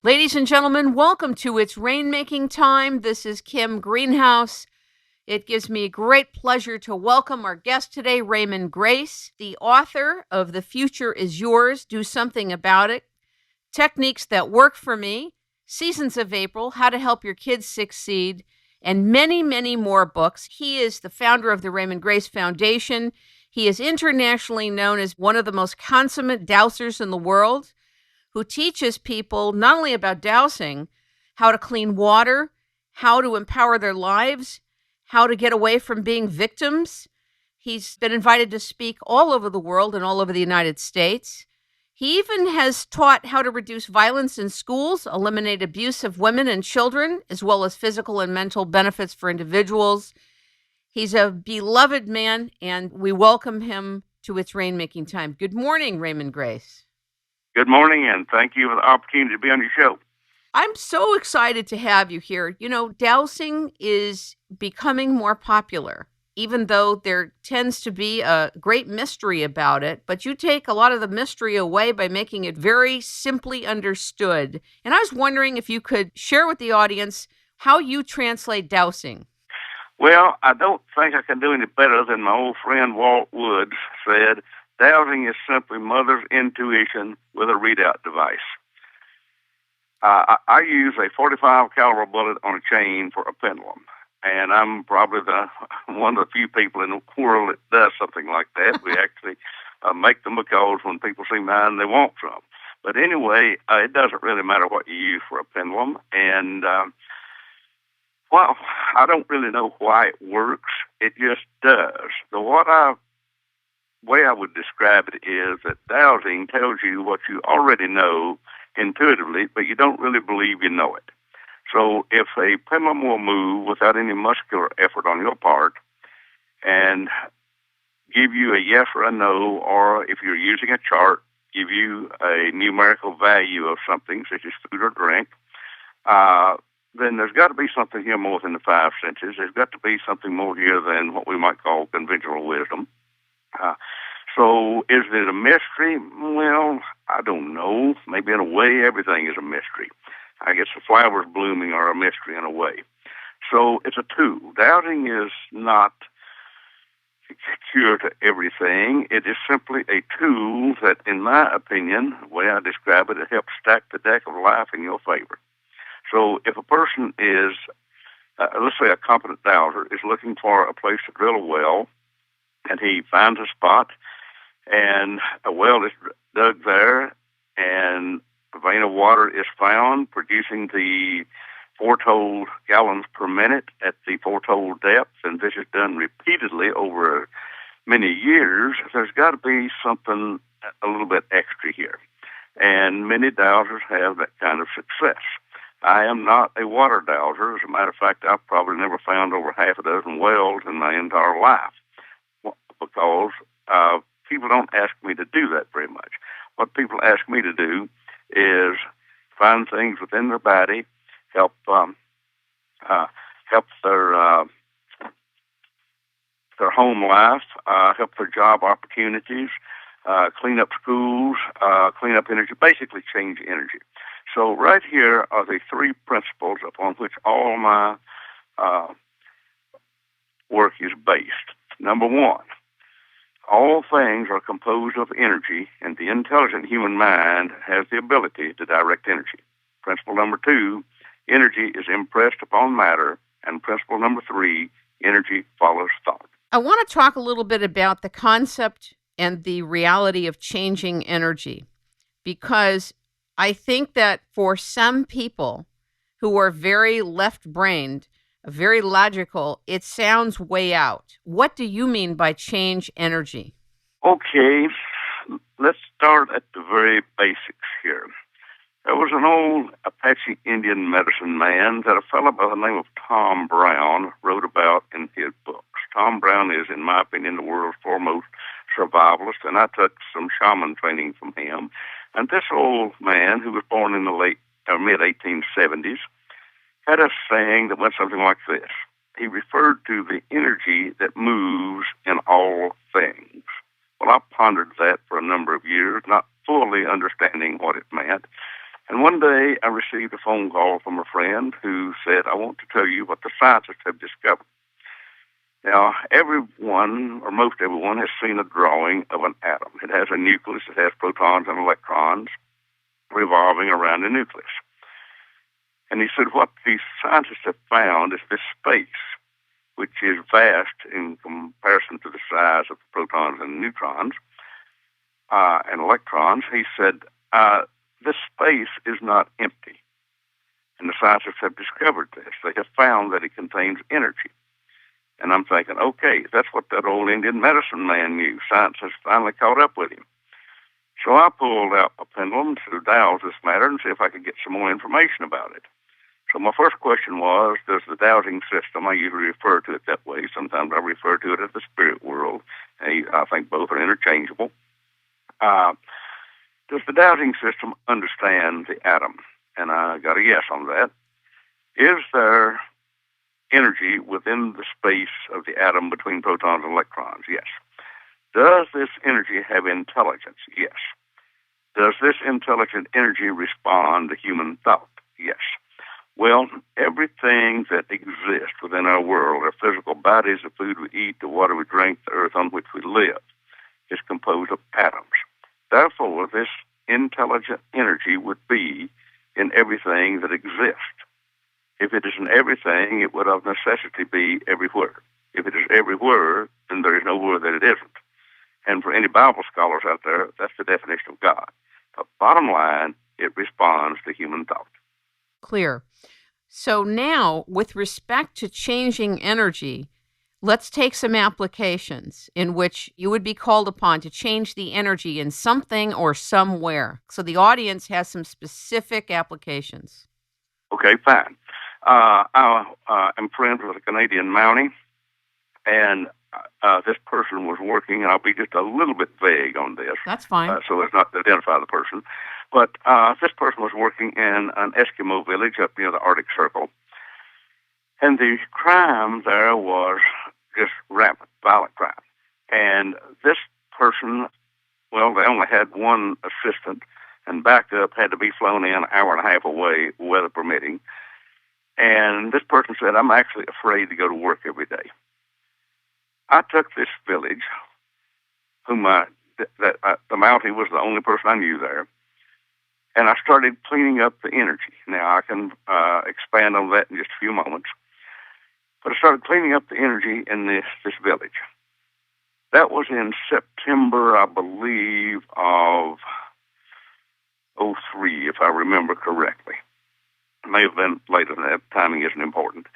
Ladies and gentlemen, welcome to It's Rainmaking Time. This is Kim Greenhouse. It gives me great pleasure to welcome our guest today, Raymon Grace, the author of The Future Is Yours, Do Something About It, Techniques That Work for Me, Seasons of April, How to Help Your Kids Succeed, and many, many more books. He is the founder of the Raymond Grace Foundation. He is internationally known as one of the most consummate dowsers in the world, who teaches people not only about dowsing, how to clean water, how to empower their lives, how to get away from being victims. He's been invited to speak all over the world and all over the United States. He even has taught how to reduce violence in schools, eliminate abuse of women and children, as well as physical and mental benefits for individuals. He's a beloved man, and we welcome him to It's Rainmaking Time. Good morning, Raymond Grace. Good morning, and thank you for the opportunity to be on your show. I'm so excited to have you here. You know, dowsing is becoming more popular, even though there tends to be a great mystery about it. But you take a lot of the mystery away by making it very simply understood. And I was wondering if you could share with the audience how you translate dowsing. Well, I don't think I can do any better than my old friend Walt Woods said. Dowsing is simply mother's intuition with a readout device. I use a 45 caliber bullet on a chain for a pendulum, and I'm probably one of the few people in the world that does something like that. We actually make them because when people see mine, they want some. But anyway, it doesn't really matter what you use for a pendulum, and well, I don't really know why it works. It just does. Way I would describe it is that dowsing tells you what you already know intuitively, but you don't really believe you know it. So if a pendulum will move without any muscular effort on your part and give you a yes or a no, or if you're using a chart, give you a numerical value of something, such as food or drink, then there's got to be something here more than the five senses. There's got to be something more here than what we might call conventional wisdom. So is it a mystery? Well, I don't know. Maybe in a way, everything is a mystery. I guess the flowers blooming are a mystery in a way. So it's a tool. Dowsing is not a cure to everything. It is simply a tool that, in my opinion, the way I describe it, it helps stack the deck of life in your favor. So if a person is, let's say a competent dowser, is looking for a place to drill a well, and he finds a spot, and a well is dug there, and a vein of water is found, producing the foretold gallons per minute at the foretold depth, and this is done repeatedly over many years. There's got to be something a little bit extra here, and many dowsers have that kind of success. I am not a water dowser. As a matter of fact, I've probably never found over half a dozen wells in my entire life, because people don't ask me to do that very much. What people ask me to do is find things within their body, help their home life, help their job opportunities, clean up schools, clean up energy, basically change energy. So right here are the three principles upon which all my work is based. Number one, all things are composed of energy, and the intelligent human mind has the ability to direct energy. Principle number two, energy is impressed upon matter. And principle number three, energy follows thought. I want to talk a little bit about the concept and the reality of changing energy, because I think that for some people who are very left-brained, very logical, it sounds way out. What do you mean by change energy? Okay, let's start at the very basics here. There was an old Apache Indian medicine man that a fellow by the name of Tom Brown wrote about in his books. Tom Brown is, in my opinion, the world's foremost survivalist, and I took some shaman training from him. And this old man, who was born in the mid-1870s, had a saying that went something like this. He referred to the energy that moves in all things. Well, I pondered that for a number of years, not fully understanding what it meant. And one day I received a phone call from a friend who said, I want to tell you what the scientists have discovered. Now, everyone, or most everyone, has seen a drawing of an atom. It has a nucleus, it has protons and electrons revolving around the nucleus. And he said what the scientists have found is this space, which is vast in comparison to the size of the protons and neutrons and electrons. He said, this space is not empty. And the scientists have discovered this. They have found that it contains energy. And I'm thinking, okay, that's what that old Indian medicine man knew. Science has finally caught up with him. So I pulled out a pendulum to dowse this matter and see if I could get some more information about it. So my first question was, does the dowsing system, I usually refer to it that way, sometimes I refer to it as the spirit world. I think both are interchangeable. Does the dowsing system understand the atom? And I got a yes on that. Is there energy within the space of the atom between protons and electrons? Yes. Does this energy have intelligence? Yes. Does this intelligent energy respond to human thought? Yes. Well, everything that exists within our world, our physical bodies, the food we eat, the water we drink, the earth on which we live, is composed of atoms. Therefore, this intelligent energy would be in everything that exists. If it is in everything, it would of necessity be everywhere. If it is everywhere, then there is nowhere that it isn't. And for any Bible scholars out there, that's the definition of God. But bottom line, it responds to human thought. Clear. So now, with respect to changing energy, let's take some applications in which you would be called upon to change the energy in something or somewhere. So the audience has some specific applications. Okay, fine. I am friends with a Canadian Mountie, and this person was working, and I'll be just a little bit vague on this. That's fine. So as not to identify the person. But this person was working in an Eskimo village up near the Arctic Circle. And the crime there was just rampant, violent crime. And this person, well, they only had one assistant, and backup had to be flown in an hour and a half away, weather permitting. And this person said, I'm actually afraid to go to work every day. I took this village, the Mountie was the only person I knew there, and I started cleaning up the energy. Now, I can expand on that in just a few moments. But I started cleaning up the energy in this village. That was in September, I believe, of 2003, if I remember correctly. It may have been later than that. Timing isn't important.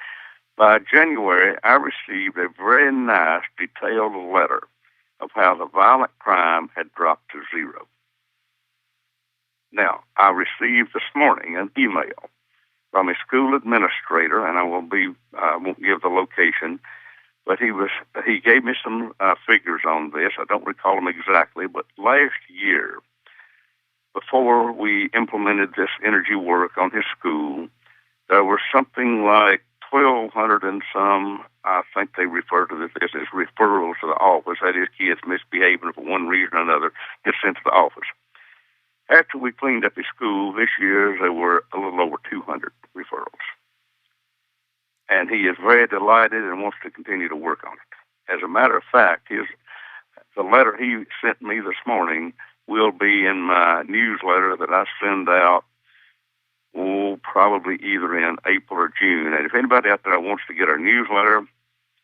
By January, I received a very nice, detailed letter of how the violent crime had dropped to zero. Now, I received this morning an email from a school administrator, and I won't give the location, but he gave me some figures on this. I don't recall them exactly, but last year, before we implemented this energy work on his school, there were something like 1,200 and some, I think they refer to this as referrals to the office. That is, kids misbehaving for one reason or another, get sent to the office. After we cleaned up his school this year, there were a little over 200 referrals. And he is very delighted and wants to continue to work on it. As a matter of fact, the letter he sent me this morning will be in my newsletter that I send out, probably either in April or June. And if anybody out there wants to get our newsletter,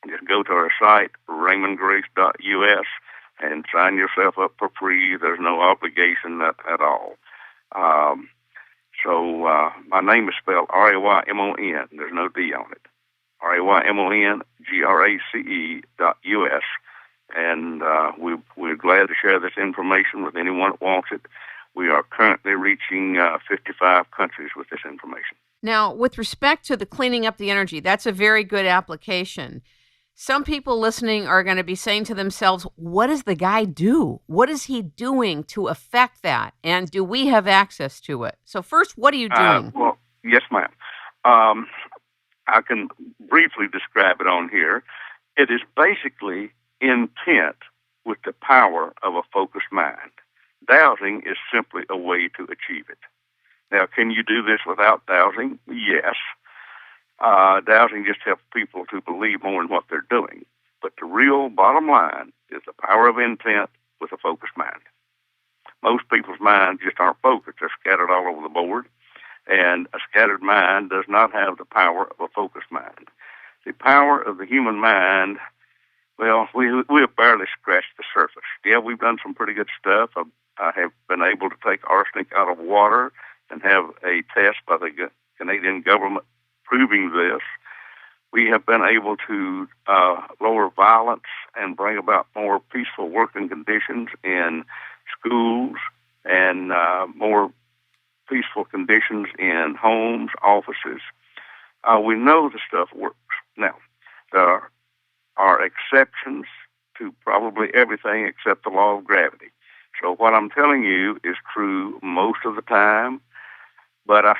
just go to our site, raymondgrace.us, and sign yourself up for free. There's no obligation at all. So my name is spelled Raymon. There's no D on it. RaymonGrace.us. And we're glad to share this information with anyone that wants it. We are currently reaching 55 countries with this information. Now, with respect to the cleaning up the energy, that's a very good application. Some people listening are going to be saying to themselves, what does the guy do? What is he doing to affect that? And do we have access to it? So first, what are you doing? Well, yes, ma'am. I can briefly describe it on here. It is basically intent with the power of a focused mind. Dowsing is simply a way to achieve it. Now, can you do this without dowsing? Yes. Dowsing just helps people to believe more in what they're doing. But the real bottom line is the power of intent with a focused mind. Most people's minds just aren't focused. They're scattered all over the board. And a scattered mind does not have the power of a focused mind. The power of the human mind, well, we have barely scratched the surface. Yeah, we've done some pretty good stuff. I have been able to take arsenic out of water and have a test by the Canadian government proving this. We have been able to lower violence and bring about more peaceful working conditions in schools and more peaceful conditions in homes, offices. We know the stuff works. Now, there are exceptions to probably everything except the law of gravity. So what I'm telling you is true most of the time, but I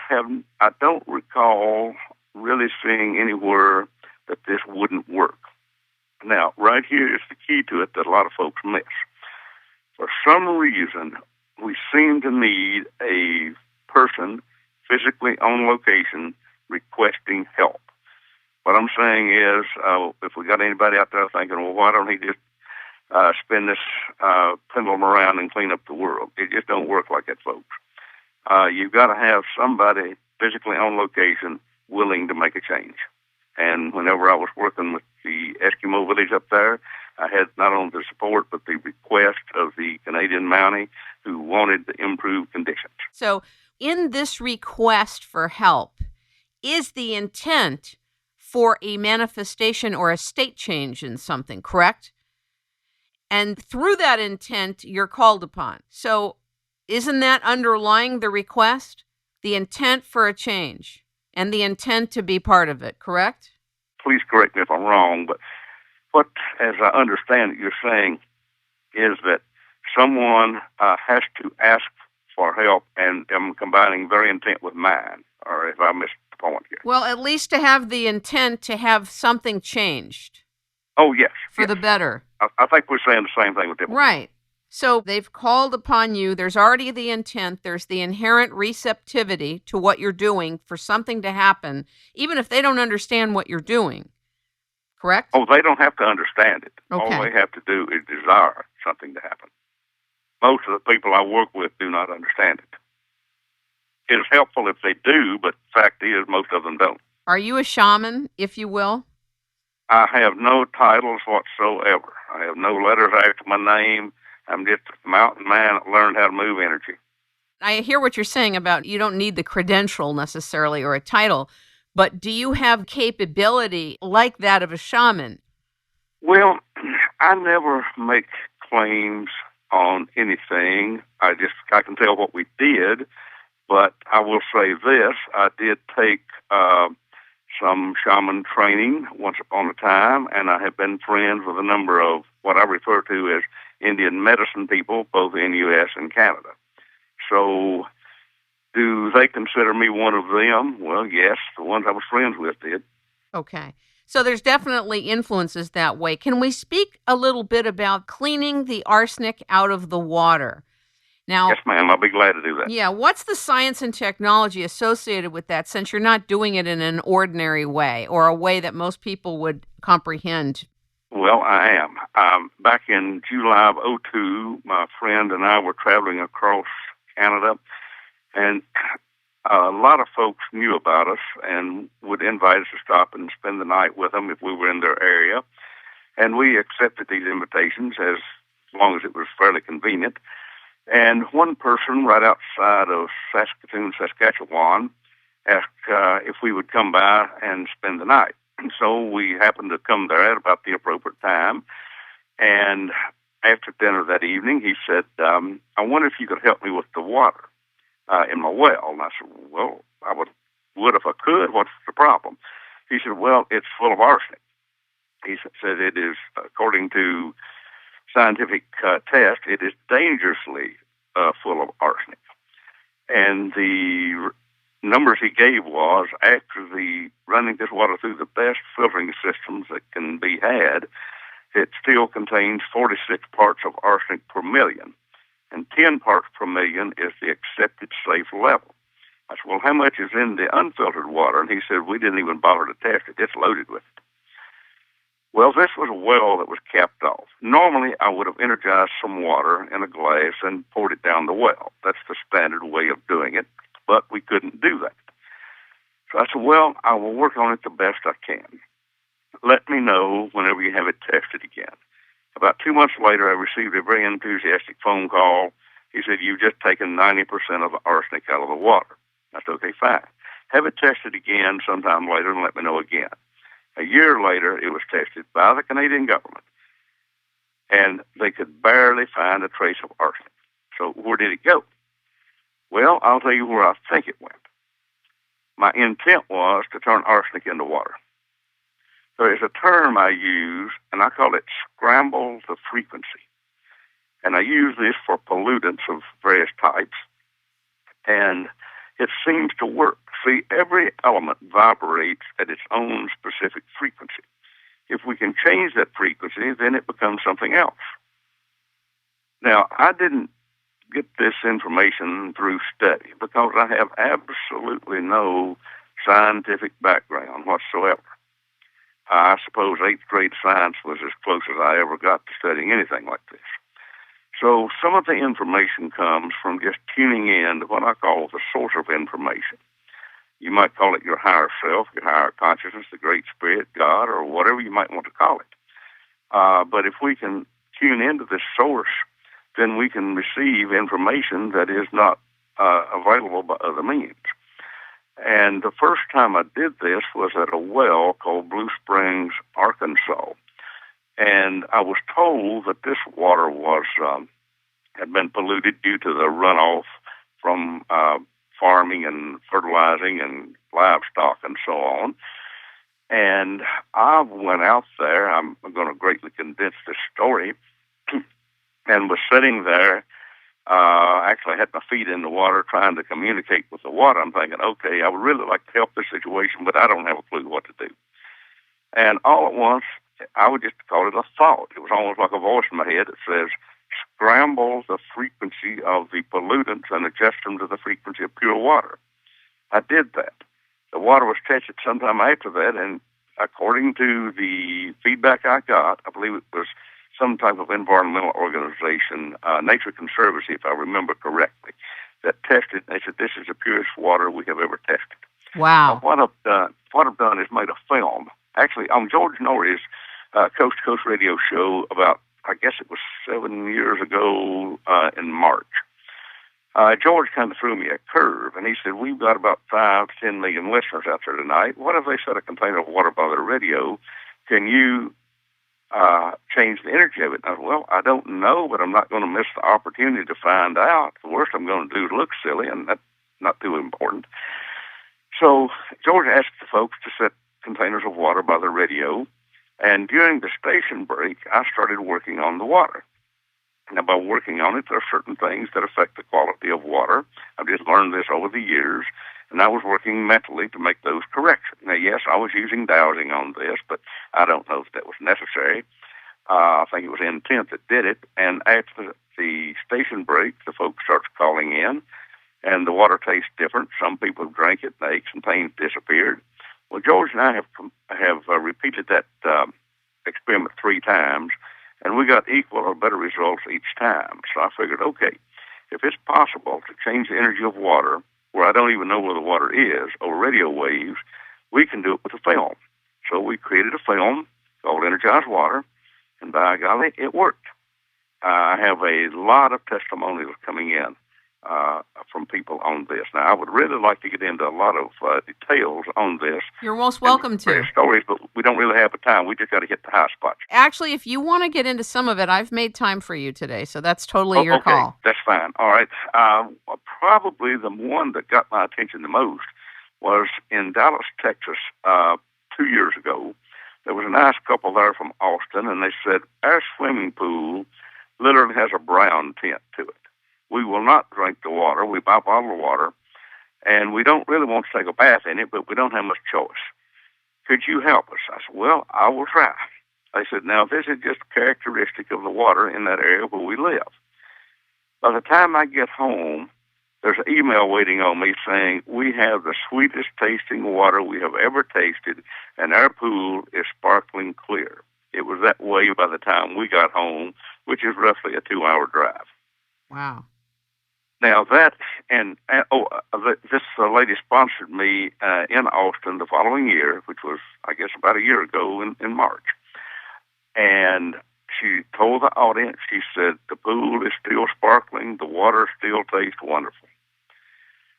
don't recall really seeing anywhere that this wouldn't work. Now, right here is the key to it that a lot of folks miss. For some reason, we seem to need a person physically on location requesting help. What I'm saying is, if we got anybody out there thinking, well, why don't he just spin this pendulum around and clean up the world? It just don't work like that, folks. You've got to have somebody physically on location willing to make a change. And whenever I was working with the Eskimo village up there, I had not only the support, but the request of the Canadian Mountie who wanted to improve conditions. So in this request for help, is the intent for a manifestation or a state change in something, correct? And through that intent, you're called upon. So isn't that underlying the request? The intent for a change and the intent to be part of it, correct? Please correct me if I'm wrong, but what, as I understand it, you're saying is that someone has to ask for help, and I'm combining very intent with mine, or if I missed the point here. Well, at least to have the intent to have something changed. Oh, yes. For the better. I think we're saying the same thing with different Right. So they've called upon you. There's already the intent. There's the inherent receptivity to what you're doing for something to happen, even if they don't understand what you're doing. Correct? Oh, they don't have to understand it. Okay. All they have to do is desire something to happen. Most of the people I work with do not understand it. It is helpful if they do, but the fact is most of them don't. Are you a shaman, if you will? I have no titles whatsoever. I have no letters after my name. I'm just a mountain man that learned how to move energy. I hear what you're saying about you don't need the credential necessarily or a title, but do you have capability like that of a shaman? Well, I never make claims on anything. I can tell what we did, but I will say this. I did take some shaman training once upon a time, and I have been friends with a number of what I refer to as Indian medicine people, both in the U.S. and Canada. So do they consider me one of them? Well, yes, the ones I was friends with did. Okay. So there's definitely influences that way. Can we speak a little bit about cleaning the arsenic out of the water? Now, yes, ma'am. I'll be glad to do that. Yeah. What's the science and technology associated with that, since you're not doing it in an ordinary way or a way that most people would comprehend? Well, I am. Back in July of 2002, my friend and I were traveling across Canada, and a lot of folks knew about us and would invite us to stop and spend the night with them if we were in their area. And we accepted these invitations as long as it was fairly convenient. And one person right outside of Saskatoon, Saskatchewan, asked if we would come by and spend the night. And so we happened to come there at about the appropriate time. And after dinner that evening, he said, I wonder if you could help me with the water in my well. And I said, well, I would if I could. What's the problem? He said, well, it's full of arsenic. He said it is, according to scientific test, it is dangerously full of arsenic. And the numbers he gave was, after running this water through the best filtering systems that can be had, it still contains 46 parts of arsenic per million. And 10 parts per million is the accepted safe level. I said, well, how much is in the unfiltered water? And he said, we didn't even bother to test it. It's loaded with it. Well, this was a well that was capped off. Normally, I would have energized some water in a glass and poured it down the well. That's the standard way of doing it, but we couldn't do that. So I said, well, I will work on it the best I can. Let me know whenever you have it tested again. About 2 months later, I received a very enthusiastic phone call. He said, you've just taken 90% of the arsenic out of the water. I said, okay, fine. Have it tested again sometime later and let me know again. A year later, it was tested by the Canadian government, and they could barely find a trace of arsenic. So where did it go? Well, I'll tell you where I think it went. My intent was to turn arsenic into water. There is a term I use, and I call it scramble the frequency. And I use this for pollutants of various types, and it seems to work. See, every element vibrates at its own specific frequency. If we can change that frequency, then it becomes something else. Now, I didn't get this information through study because I have absolutely no scientific background whatsoever. I suppose 8th grade science was as close as I ever got to studying anything like this. So some of the information comes from just tuning in to what I call the source of information. You might call it your higher self, your higher consciousness, the Great Spirit, God, or whatever you might want to call it. But if we can tune into this source, then we can receive information that is not available by other means. And the first time I did this was at a well called Blue Springs, Arkansas. And I was told that this water was had been polluted due to the runoff from farming and fertilizing and livestock and so on. And I went out there. I'm going to greatly condense this story, and was sitting there. Actually, I had my feet in the water trying to communicate with the water. I'm thinking, okay, I would really like to help this situation, but I don't have a clue what to do. And all at once, I would just call it a thought. It was almost like a voice in my head that says, scramble the frequency of the pollutants and adjust them to the frequency of pure water. I did that. The water was tested sometime after that, and according to the feedback I got, I believe it was some type of environmental organization, Nature Conservancy, if I remember correctly, that tested. They said, this is the purest water we have ever tested. Wow. Now, what I've done is made a film. Actually, on George Norrie's Coast to Coast radio show about, I guess it was 7 years ago in March, George kind of threw me a curve, and he said, we've got about 5 to 10 million listeners out there tonight. What if they set a container of water by their radio? Can you change the energy of it? And I said, well, I don't know, but I'm not going to miss the opportunity to find out. The worst I'm going to do is look silly, and that's not too important. So George asked the folks to set containers of water by the radio, and during the station break, I started working on the water. Now, by working on it, there are certain things that affect the quality of water. I've just learned this over the years, and I was working mentally to make those corrections. Now, yes, I was using dowsing on this, but I don't know if that was necessary. I think it was intent that did it, and after the station break, the folks started calling in, and the water tastes different. Some people drank it, and the aches and pains disappeared. Well, George and I have repeated that experiment 3 times, and we got equal or better results each time. So I figured, okay, if it's possible to change the energy of water where I don't even know where the water is over radio waves, we can do it with a film. So we created a film called Energized Water, and by golly, it worked. I have a lot of testimonials coming in from people on this. Now, I would really like to get into a lot of details on this. You're most welcome to. Stories, but we don't really have the time. We just got to hit the high spots. Actually, if you want to get into some of it, I've made time for you today, so that's totally your call. That's fine. All right. Probably the one that got my attention the most was in Dallas, Texas, 2 years ago. There was a nice couple there from Austin, and they said, our swimming pool literally has a brown tint to it. We will not drink the water. We buy bottled water, and we don't really want to take a bath in it, but we don't have much choice. Could you help us? I said, well, I will try. They said, now, this is just characteristic of the water in that area where we live. By the time I get home, there's an email waiting on me saying, we have the sweetest tasting water we have ever tasted, and our pool is sparkling clear. It was that way by the time we got home, which is roughly a 2-hour drive. Wow. Now that, this lady sponsored me in Austin the following year, which was, I guess, about a year ago in March. And she told the audience, she said, the pool is still sparkling, the water still tastes wonderful.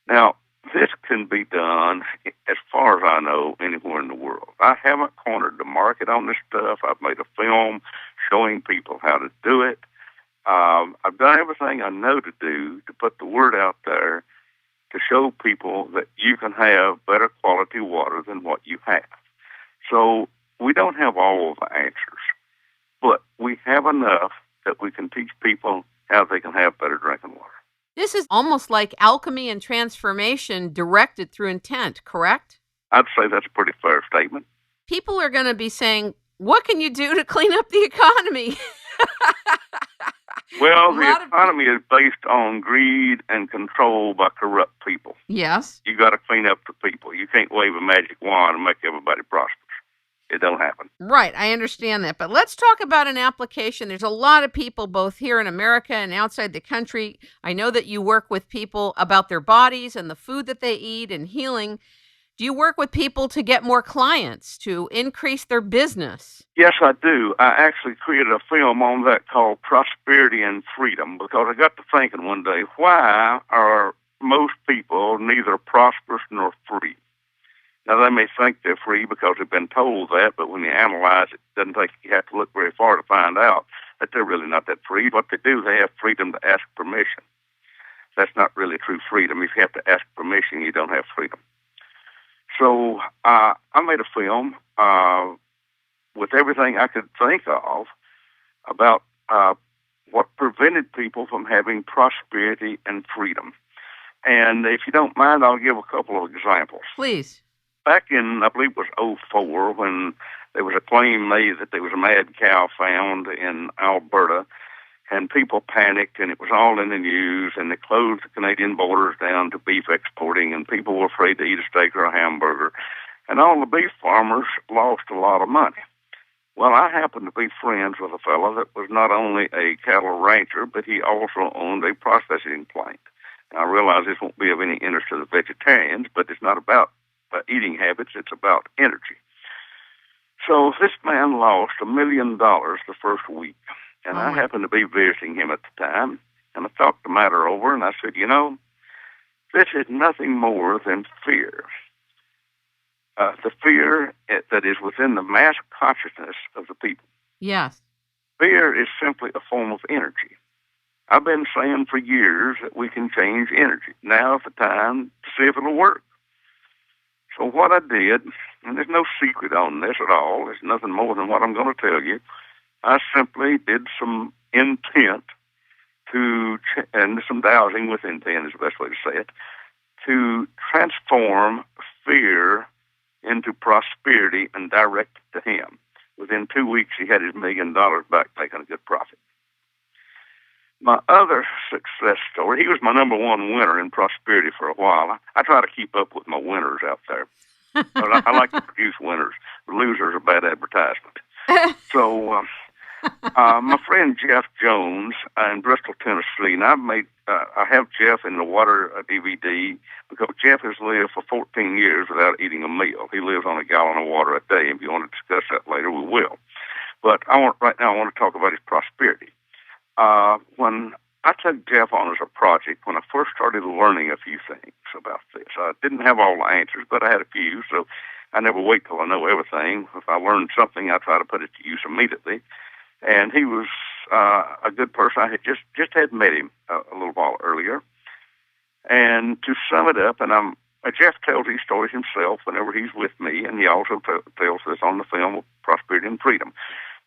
Now, this can be done, as far as I know, anywhere in the world. I haven't cornered the market on this stuff. I've made a film showing people how to do it. I've done everything I know to do to put the word out there to show people that you can have better quality water than what you have. So we don't have all of the answers, but we have enough that we can teach people how they can have better drinking water. This is almost like alchemy and transformation directed through intent, correct? I'd say that's a pretty fair statement. People are going to be saying, what can you do to clean up the economy? Well, the economy is based on greed and control by corrupt people. Yes. You got to clean up the people. You can't wave a magic wand and make everybody prosperous. It don't happen. Right, I understand that. But let's talk about an application. There's a lot of people both here in America and outside the country. I know that you work with people about their bodies and the food that they eat and healing. Do you work with people to get more clients, to increase their business? Yes, I do. I actually created a film on that called Prosperity and Freedom because I got to thinking one day, why are most people neither prosperous nor free? Now, they may think they're free because they've been told that, but when you analyze it, it doesn't take you have to look very far to find out that they're really not that free. What they do, they have freedom to ask permission. That's not really true freedom. If you have to ask permission, you don't have freedom. So I made a film with everything I could think of about what prevented people from having prosperity and freedom. And if you don't mind, I'll give a couple of examples. Please. Back in, I believe it was 2004, when there was a claim made that there was a mad cow found in Alberta, and people panicked, and it was all in the news, and they closed the Canadian borders down to beef exporting, and people were afraid to eat a steak or a hamburger, and all the beef farmers lost a lot of money. Well, I happened to be friends with a fellow that was not only a cattle rancher, but he also owned a processing plant. Now, I realize this won't be of any interest to the vegetarians, but it's not about eating habits, it's about energy. So this man lost $1 million the first week, and I happened to be visiting him at the time, and I talked the matter over, and I said, this is nothing more than fear. The fear that is within the mass consciousness of the people. Yes. Fear is simply a form of energy. I've been saying for years that we can change energy. Now's the time to see if it'll work. So what I did, and there's no secret on this at all, there's nothing more than what I'm going to tell you, I simply did some intent and some dowsing with intent is the best way to say it, to transform fear into prosperity and direct it to him. Within 2 weeks, he had his $1 million back, making a good profit. My other success story, he was my number one winner in prosperity for a while. I try to keep up with my winners out there. But I like to produce winners. Losers are bad advertisement. So my friend Jeff Jones in Bristol, Tennessee, and I have Jeff in the water DVD because Jeff has lived for 14 years without eating a meal. He lives on a gallon of water a day. If you want to discuss that later, we will. But right now I want to talk about his prosperity. When I took Jeff on as a project, when I first started learning a few things about this, I didn't have all the answers, but I had a few, so I never wait till I know everything. If I learned something, I try to put it to use immediately. And he was a good person. I had just had met him a little while earlier. And to sum it up, and Jeff tells these stories himself whenever he's with me, and he also tells this on the film Prosperity and Freedom.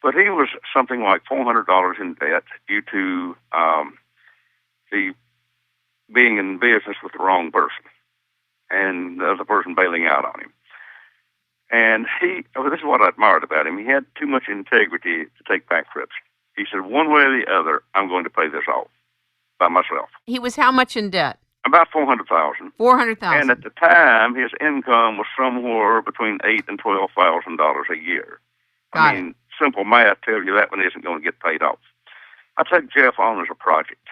But he was something like $400 in debt due to the being in business with the wrong person and the other person bailing out on him. And this is what I admired about him. He had too much integrity to take bankruptcy. He said, one way or the other, I'm going to pay this off by myself. He was how much in debt? About 400,000. 400,000. And at the time, his income was somewhere between $8,000 and $12,000 a year. Got it. Simple math tells you that one isn't going to get paid off. I took Jeff on as a project.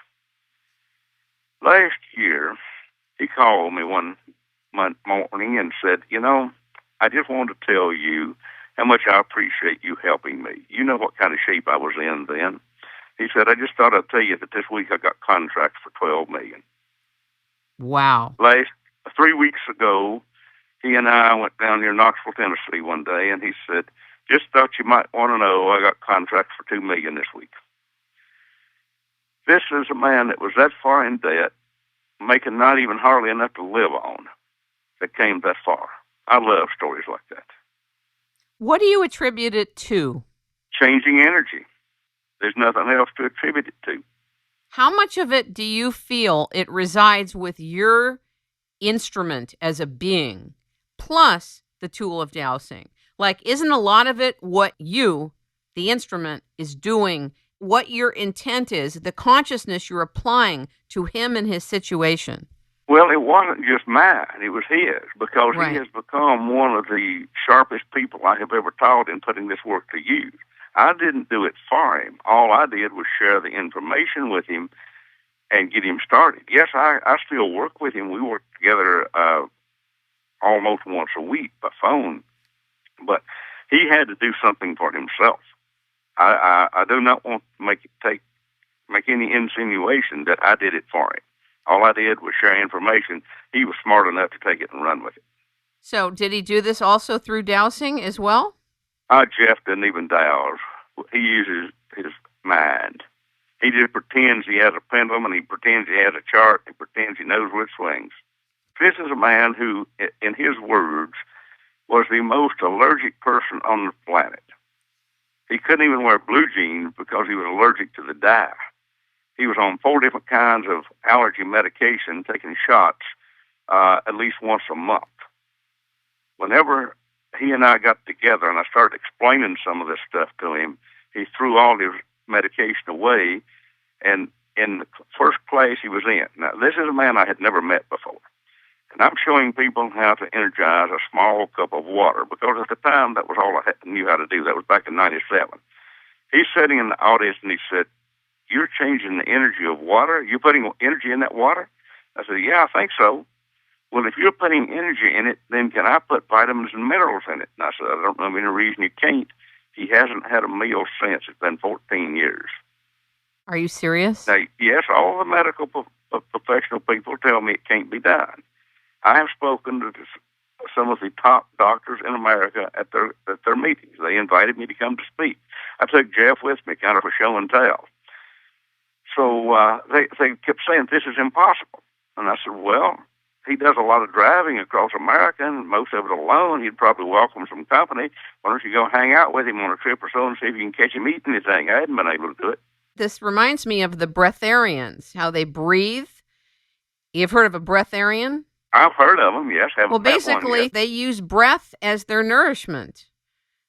Last year, he called me one morning and said, I just wanted to tell you how much I appreciate you helping me. You know what kind of shape I was in then. He said, I just thought I'd tell you that this week I got contracts for $12 million. Wow. 3 weeks ago, he and I went down near Knoxville, Tennessee one day, and he said, just thought you might want to know I got contracts for $2 million this week. This is a man that was that far in debt, making not even hardly enough to live on, that came that far. I love stories like that. What do you attribute it to? Changing energy. There's nothing else to attribute it to. How much of it do you feel it resides with your instrument as a being, plus the tool of dowsing? Like, isn't a lot of it what you, the instrument, is doing, what your intent is, the consciousness you're applying to him and his situation? Well, it wasn't just mine. It was his, because Right. He has become one of the sharpest people I have ever taught in putting this work to use. I didn't do it for him. All I did was share the information with him and get him started. Yes, I still work with him. We work together almost once a week by phone. But he had to do something for himself. I do not want to make any insinuation that I did it for him. All I did was share information. He was smart enough to take it and run with it. So did he do this also through dowsing as well? Jeff doesn't even douse. He uses his mind. He just pretends he has a pendulum, and he pretends he has a chart, and pretends he knows where it swings. This is a man who, in his words, was the most allergic person on the planet. He couldn't even wear blue jeans because he was allergic to the dye. He was on 4 different kinds of allergy medication, taking shots at least once a month. Whenever he and I got together and I started explaining some of this stuff to him, he threw all his medication away, and in the first class he was in. Now, this is a man I had never met before. And I'm showing people how to energize a small cup of water, because at the time that was all I knew how to do. That was back in 97. He's sitting in the audience and he said, "You're changing the energy of water? You're putting energy in that water?" I said, "Yeah, I think so." "Well, if you're putting energy in it, then can I put vitamins and minerals in it?" And I said, "I don't know of any reason you can't." He hasn't had a meal since. It's been 14 years. Are you serious? Now, yes, all the medical professional people tell me it can't be done. I have spoken to some of the top doctors in America at their meetings. They invited me to come to speak. I took Jeff with me, kind of a show and tell. So they kept saying, "This is impossible." And I said, "Well, he does a lot of driving across America, and most of it alone. He'd probably welcome some company. Why don't you go hang out with him on a trip or so and see if you can catch him eating anything?" I hadn't been able to do it. This reminds me of the breatharians, how they breathe. You've heard of a breatharian? I've heard of them, yes. Well, basically, they use breath as their nourishment,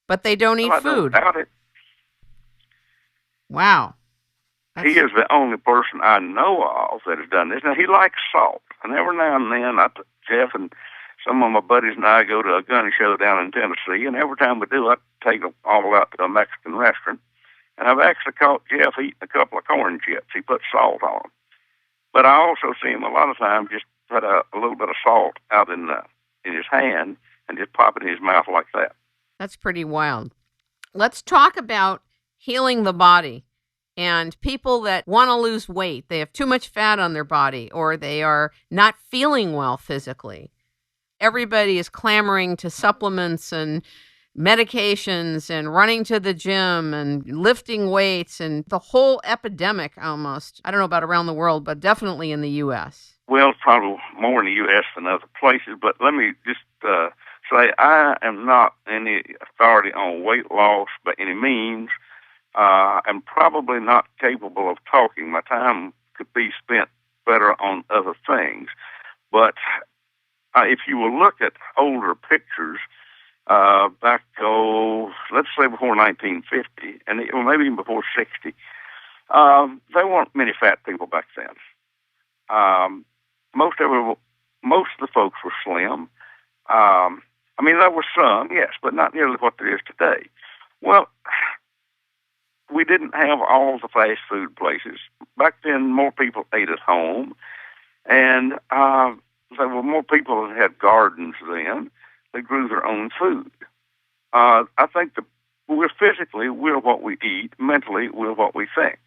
but they don't eat food. I don't doubt it. Wow. He is the only person I know of that has done this. Now, he likes salt. And every now and then, Jeff and some of my buddies and I go to a gun show down in Tennessee, and every time we do, I take them all out to a Mexican restaurant. And I've actually caught Jeff eating a couple of corn chips. He put salt on them. But I also see him a lot of times just put a little bit of salt out in his hand and just pop it in his mouth like that. That's pretty wild. Let's talk about healing the body and people that want to lose weight. They have too much fat on their body, or they are not feeling well physically. Everybody is clamoring to supplements and medications and running to the gym and lifting weights and the whole epidemic almost. I don't know about around the world, but definitely in the U.S. Well, probably more in the U.S. than other places, but let me just say I am not any authority on weight loss by any means. I'm probably not capable of talking. My time could be spent better on other things. But if you will look at older pictures, back, let's say before 1950, and maybe even before 60, there weren't many fat people back then. most of the folks were slim. I mean, there were some, yes, but not nearly what there is today. Well, we didn't have all the fast food places. Back then, more people ate at home, and there were more people that had gardens then. They grew their own food. I think we're what we eat. Mentally, we're what we think.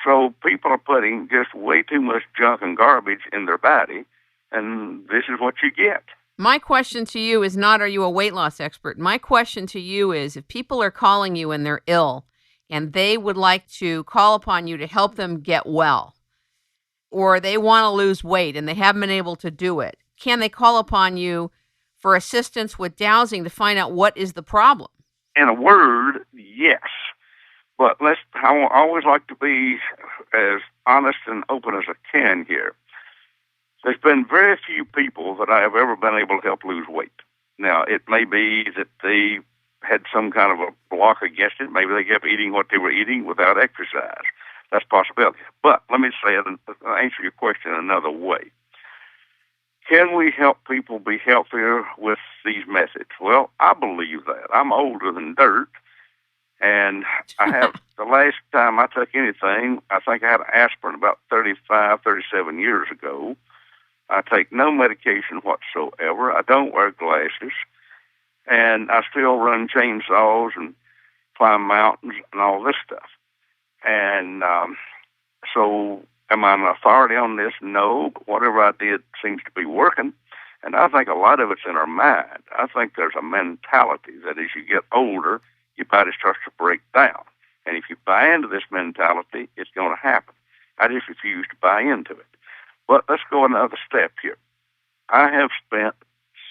So people are putting just way too much junk and garbage in their body, and this is what you get. My question to you is not, are you a weight loss expert? My question to you is, if people are calling you and they're ill and they would like to call upon you to help them get well, or they want to lose weight and they haven't been able to do it, can they call upon you for assistance with dowsing to find out what is the problem? In a word, yes. But I always like to be as honest and open as I can here. There's been very few people that I have ever been able to help lose weight. Now, it may be that they had some kind of a block against it. Maybe they kept eating what they were eating without exercise. That's a possibility. But let me say it and answer your question another way. Can we help people be healthier with these methods? Well, I believe that. I'm older than dirt, and I have the last time I took anything, I think I had aspirin about 35, 37 years ago. I take no medication whatsoever. I don't wear glasses, and I still run chainsaws and climb mountains and all this stuff. And so am I an authority on this? No, but whatever I did seems to be working, and I think a lot of it's in our mind. I think there's a mentality that as you get older, your body starts to break down. And if you buy into this mentality, it's going to happen. I just refuse to buy into it. But let's go another step here. I have spent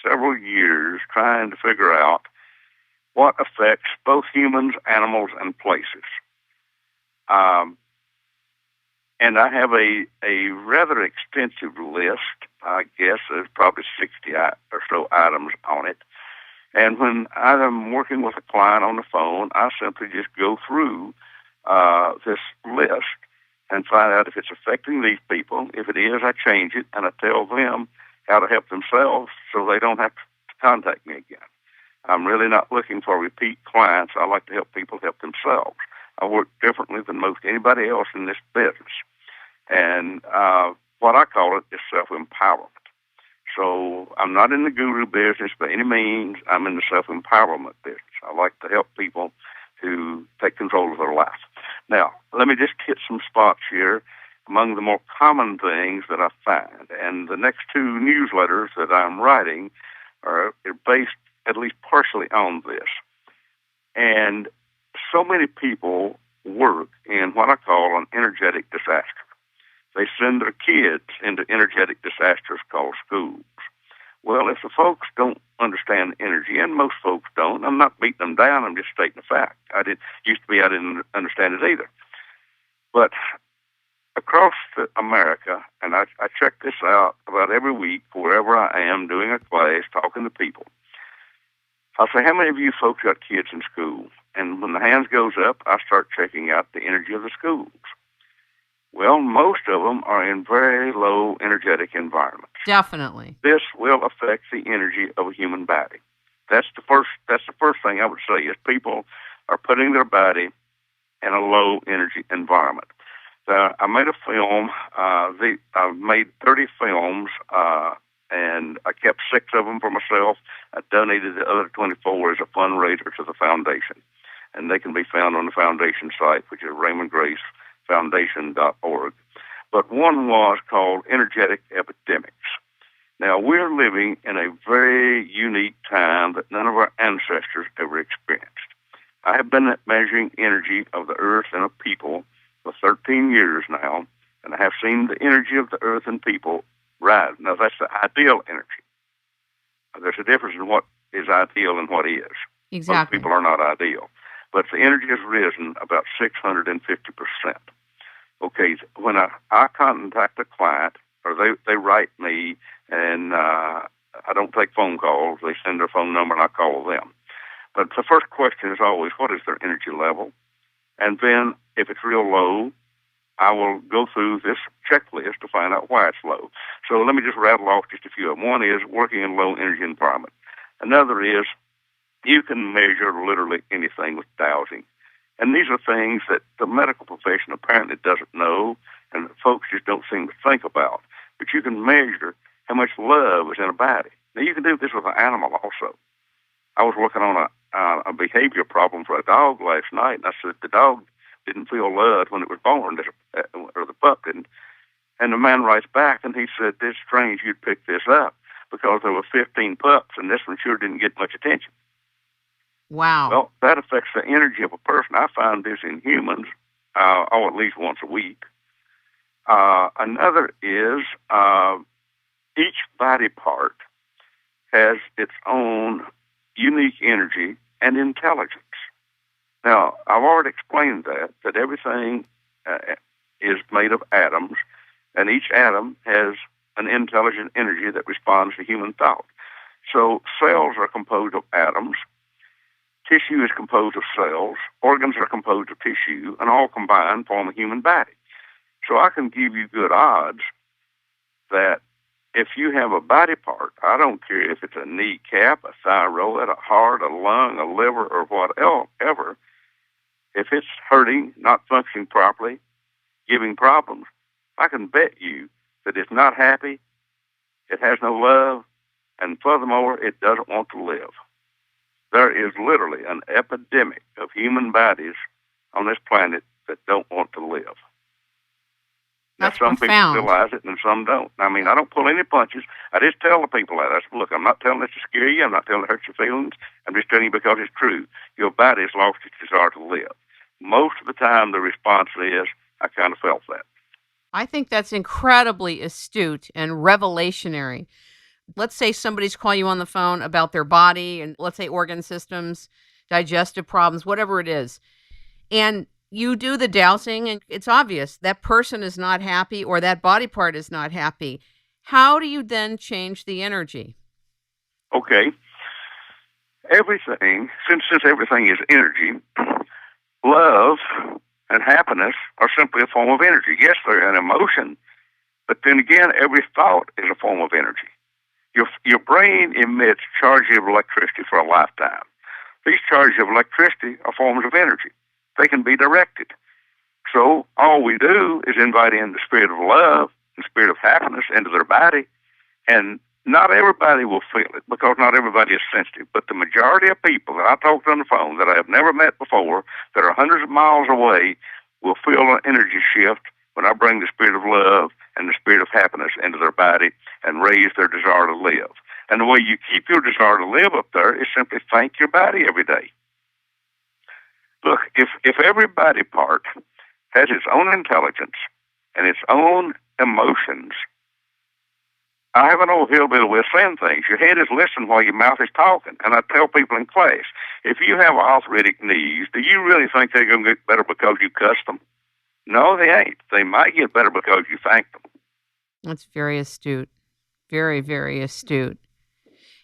several years trying to figure out what affects both humans, animals, and places. And I have a rather extensive list. I guess there's probably 60 or so items on it. And when I'm working with a client on the phone, I simply just go through this list and find out if it's affecting these people. If it is, I change it, and I tell them how to help themselves so they don't have to contact me again. I'm really not looking for repeat clients. I like to help people help themselves. I work differently than most anybody else in this business. And what I call it is self-empowerment. So I'm not in the guru business by any means. I'm in the self-empowerment business. I like to help people to take control of their life. Now, let me just hit some spots here among the more common things that I find. And the next two newsletters that I'm writing are based at least partially on this. And so many people work in what I call an energetic disaster. They send their kids into energetic disasters called schools. Well, if the folks don't understand energy, and most folks don't, I'm not beating them down, I'm just stating a fact. I didn't understand it either. But across America, and I check this out about every week, wherever I am doing a class, talking to people, I'll say, how many of you folks got kids in school? And when the hands goes up, I start checking out the energy of the schools. Well, most of them are in very low energetic environments. Definitely. This will affect the energy of a human body. That's the first thing I would say is people are putting their body in a low energy environment. I made a film. I made 30 films, and I kept 6 of them for myself. I donated the other 24 as a fundraiser to the foundation, and they can be found on the foundation site, which is Raymond Grace Foundation.org. But one was called Energetic Epidemics. Now, we're living in a very unique time that none of our ancestors ever experienced. I have been measuring energy of the earth and of people for 13 years now, and I have seen the energy of the earth and people rise. Now, that's the ideal energy. There's a difference in what is ideal and what is. Exactly. Most people are not ideal. But the energy has risen about 650%. Okay, when I contact a client, or they write me, and I don't take phone calls. They send their phone number, and I call them. But the first question is always, what is their energy level? And then, if it's real low, I will go through this checklist to find out why it's low. So let me just rattle off just a few of them. One is working in low energy environment. Another is you can measure literally anything with dowsing. And these are things that the medical profession apparently doesn't know and that folks just don't seem to think about. But you can measure how much love is in a body. Now, you can do this with an animal also. I was working on a behavior problem for a dog last night, and I said the dog didn't feel loved when it was born, or the pup didn't. And the man writes back, and he said, "It's strange you'd pick this up because there were 15 pups, and this one sure didn't get much attention." Wow. Well, that affects the energy of a person. I find this in humans, at least once a week. Another is each body part has its own unique energy and intelligence. Now, I've already explained that everything is made of atoms, and each atom has an intelligent energy that responds to human thought. So cells are composed of atoms, tissue is composed of cells, organs are composed of tissue, and all combined form a human body. So I can give you good odds that if you have a body part, I don't care if it's a kneecap, a thyroid, a heart, a lung, a liver, or whatever, if it's hurting, not functioning properly, giving problems, I can bet you that it's not happy, it has no love, and furthermore, it doesn't want to live. There is literally an epidemic of human bodies on this planet that don't want to live. Now, some profound. people realize it and some don't. I mean, I don't pull any punches. I just tell the people that. I say, look, I'm not telling this to scare you. I'm not telling it to hurt your feelings. I'm just telling you because it's true. Your body has lost its desire to live. Most of the time, the response is, I kind of felt that. I think that's incredibly astute and revelationary. Let's say somebody's calling you on the phone about their body and let's say organ systems, digestive problems, whatever it is. And you do the dowsing and it's obvious that person is not happy or that body part is not happy. How do you then change the energy? Okay. Everything, since everything is energy, love and happiness are simply a form of energy. Yes, they're an emotion, but then again, every thought is a form of energy. Your brain emits charges of electricity for a lifetime. These charges of electricity are forms of energy. They can be directed. So all we do is invite in the spirit of love and spirit of happiness into their body, and not everybody will feel it because not everybody is sensitive, but the majority of people that I talk to on the phone that I have never met before, that are hundreds of miles away, will feel an energy shift when I bring the spirit of love and the spirit of happiness into their body and raise their desire to live. And the way you keep your desire to live up there is simply thank your body every day. Look, if every body part has its own intelligence and its own emotions, I have an old hillbilly way of saying things. Your head is listening while your mouth is talking. And I tell people in class, if you have arthritic knees, do you really think they're going to get better because you cussed them? No, they ain't. They might get better because you thank them. That's very astute. Very, very astute.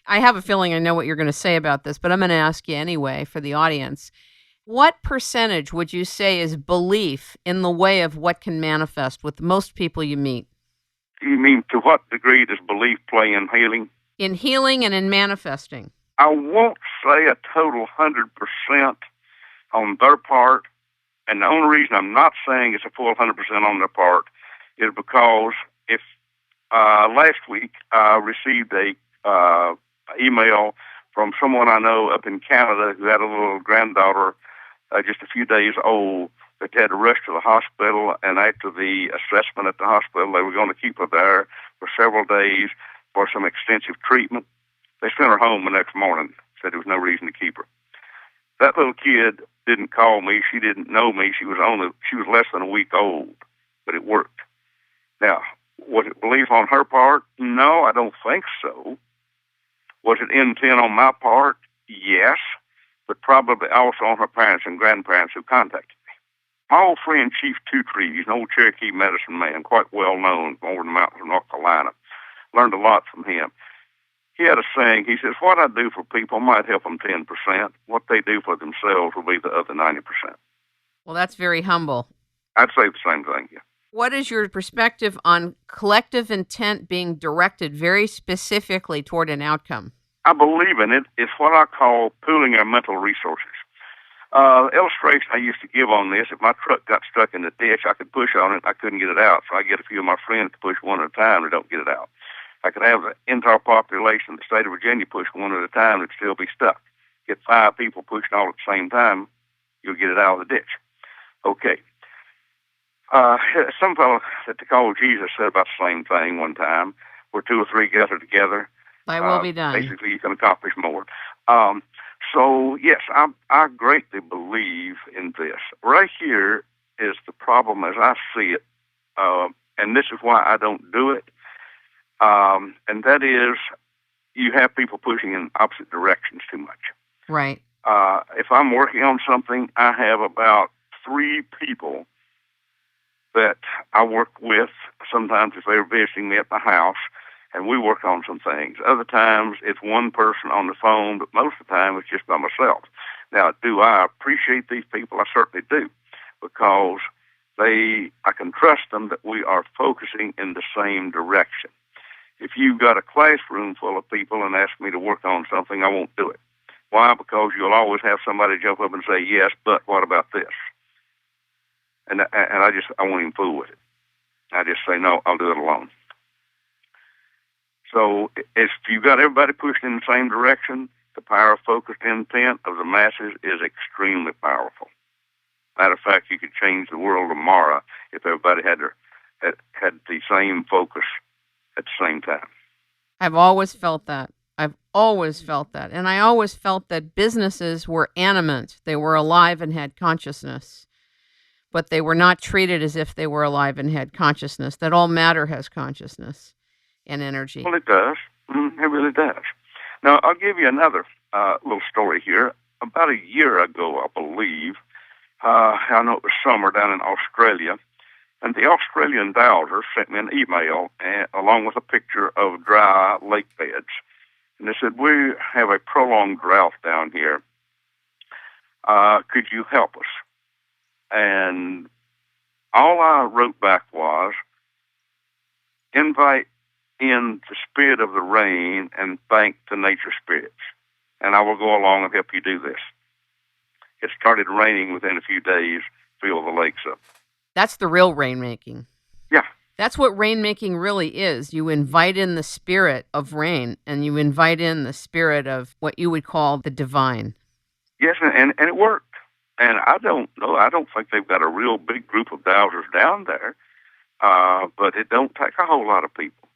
I have a feeling I know what you're going to say about this, but I'm going to ask you anyway for the audience. What percentage would you say is belief in the way of what can manifest with most people you meet? You mean to what degree does belief play in healing? In healing and in manifesting. I won't say a total 100% on their part, and the only reason I'm not saying it's a full 100% on their part is because if last week I received a email from someone I know up in Canada who had a little granddaughter just a few days old that they had to rush to the hospital, and after the assessment at the hospital, they were going to keep her there for several days for some extensive treatment. They sent her home the next morning, said there was no reason to keep her. That little kid didn't call me. She didn't know me. She was less than a week old, but it worked. Now, was it belief on her part? No, I don't think so. Was it intent on my part? Yes, but probably also on her parents and grandparents who contacted me. My old friend Chief Two Trees, an old Cherokee medicine man, quite well known over in the mountains of North Carolina, learned a lot from him. He had a saying. He says, what I do for people might help them 10%. What they do for themselves will be the other 90%. Well, that's very humble. I'd say the same thing, yeah. What is your perspective on collective intent being directed very specifically toward an outcome? I believe in it. It's what I call pooling our mental resources. Illustration I used to give on this, if my truck got stuck in the ditch, I could push on it, I couldn't get it out. So I get a few of my friends to push one at a time and don't get it out. I could have the entire population of the state of Virginia push one at a time and still be stuck. Get 5 people pushing all at the same time, you'll get it out of the ditch. Okay. Some fellow that they call Jesus said about the same thing one time, where 2 or 3 gather together. Thy will be done. Basically, you can accomplish more. So, yes, I greatly believe in this. Right here is the problem as I see it, and this is why I don't do it, and that is you have people pushing in opposite directions too much. Right. If I'm working on something, I have about 3 people that I work with. Sometimes if they're visiting me at my house, and we work on some things. Other times it's one person on the phone, but most of the time it's just by myself. Now, do I appreciate these people? I certainly do, because I can trust them that we are focusing in the same direction. If you've got a classroom full of people and ask me to work on something, I won't do it. Why? Because you'll always have somebody jump up and say, yes, but what about this? And I won't even fool with it. I just say, no, I'll do it alone. So if you've got everybody pushing in the same direction, the power of focused intent of the masses is extremely powerful. Matter of fact, you could change the world tomorrow if everybody had the same focus at the same time. I've always felt that. And I always felt that businesses were animate. They were alive and had consciousness. But they were not treated as if they were alive and had consciousness, that all matter has consciousness and energy. Well, it does. It really does. Now, I'll give you another little story here. About a year ago, I believe, I know it was summer down in Australia, and the Australian Dowsers sent me an email along with a picture of dry lake beds. And they said, we have a prolonged drought down here. Could you help us? And all I wrote back was, invite in the spirit of the rain and thank the nature spirits, and I will go along and help you do this. It started raining within a few days, filled the lakes up. That's the real rainmaking. Yeah. That's what rainmaking really is. You invite in the spirit of rain, and you invite in the spirit of what you would call the divine. Yes, and it worked. And I don't know, I don't think they've got a real big group of dowsers down there, but it don't take a whole lot of people.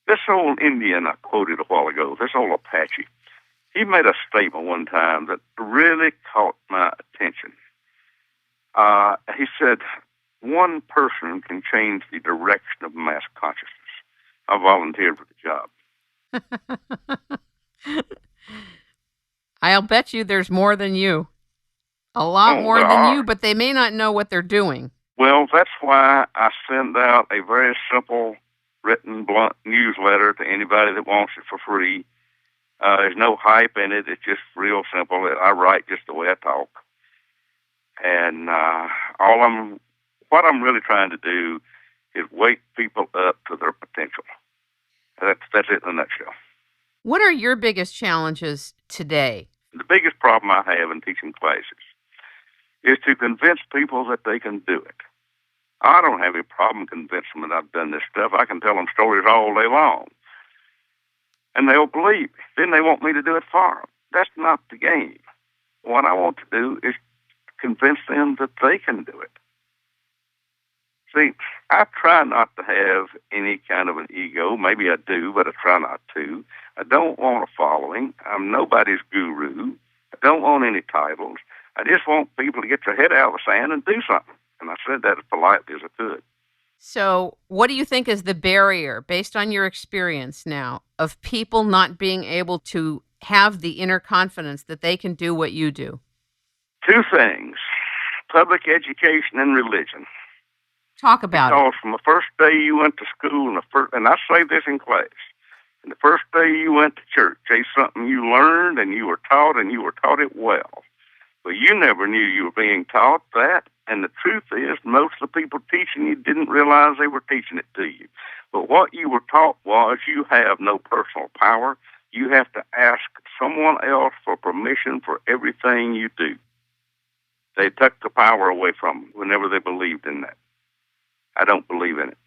This old Indian I quoted a while ago, this old Apache, he made a statement one time that really caught my attention. He said, one person can change the direction of mass consciousness. I volunteered for the job. I'll bet you there's more than you. A lot more than you, but they may not know what they're doing. Well, that's why I send out a very simple, written, blunt newsletter to anybody that wants it for free. There's no hype in it. It's just real simple. I write just the way I talk. And what I'm really trying to do is wake people up to their potential. That's it in a nutshell. What are your biggest challenges today? The biggest problem I have in teaching classes is to convince people that they can do it. I don't have any problem convincing them that I've done this stuff. I can tell them stories all day long. And they'll believe me. Then they want me to do it for them. That's not the game. What I want to do is convince them that they can do it. See, I try not to have any kind of an ego. Maybe I do, but I try not to. I don't want a following. I'm nobody's guru. I don't want any titles. I just want people to get their head out of the sand and do something. And I said that as politely as I could. So what do you think is the barrier, based on your experience now, of people not being able to have the inner confidence that they can do what you do? 2 things, public education and religion. Talk about it. Because from the first day you went to school, and I say this in class, and the first day you went to church, there's something you learned and you were taught it well. But you never knew you were being taught that, And the truth is, most of the people teaching you didn't realize they were teaching it to you. But what you were taught was you have no personal power. You have to ask someone else for permission for everything you do. They took the power away from them whenever they believed in that. I don't believe in it.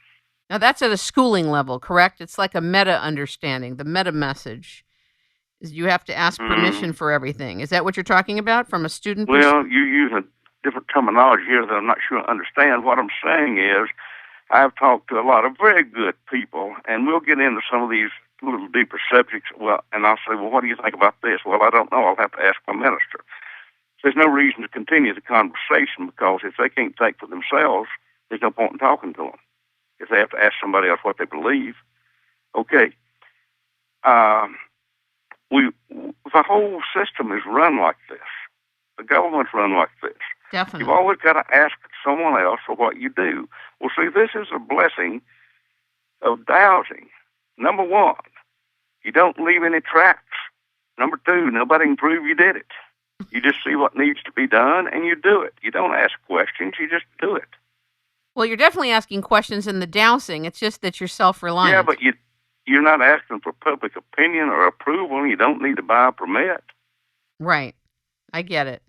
Now, that's at a schooling level, correct? It's like a meta understanding, the meta message. Is you have to ask permission for everything. Is that what you're talking about from a student perspective? Well, you use a different terminology here that I'm not sure I understand. What I'm saying is I've talked to a lot of very good people, and we'll get into some of these little deeper subjects. Well, and I'll say, well, what do you think about this? Well, I don't know. I'll have to ask my minister. There's no reason to continue the conversation because if they can't think for themselves, there's no point in talking to them. If they have to ask somebody else what they believe, okay. The whole system is run like this. The government's run like this. Definitely. You've always got to ask someone else for what you do. Well, see, this is a blessing of dowsing. Number one, you don't leave any tracks. Number two, nobody can prove you did it. You just see what needs to be done, and you do it. You don't ask questions. You just do it. Well, you're definitely asking questions in the dowsing. It's just that you're self-reliant. Yeah, but you're not asking for public opinion or approval. You don't need to buy a permit. Right. I get it.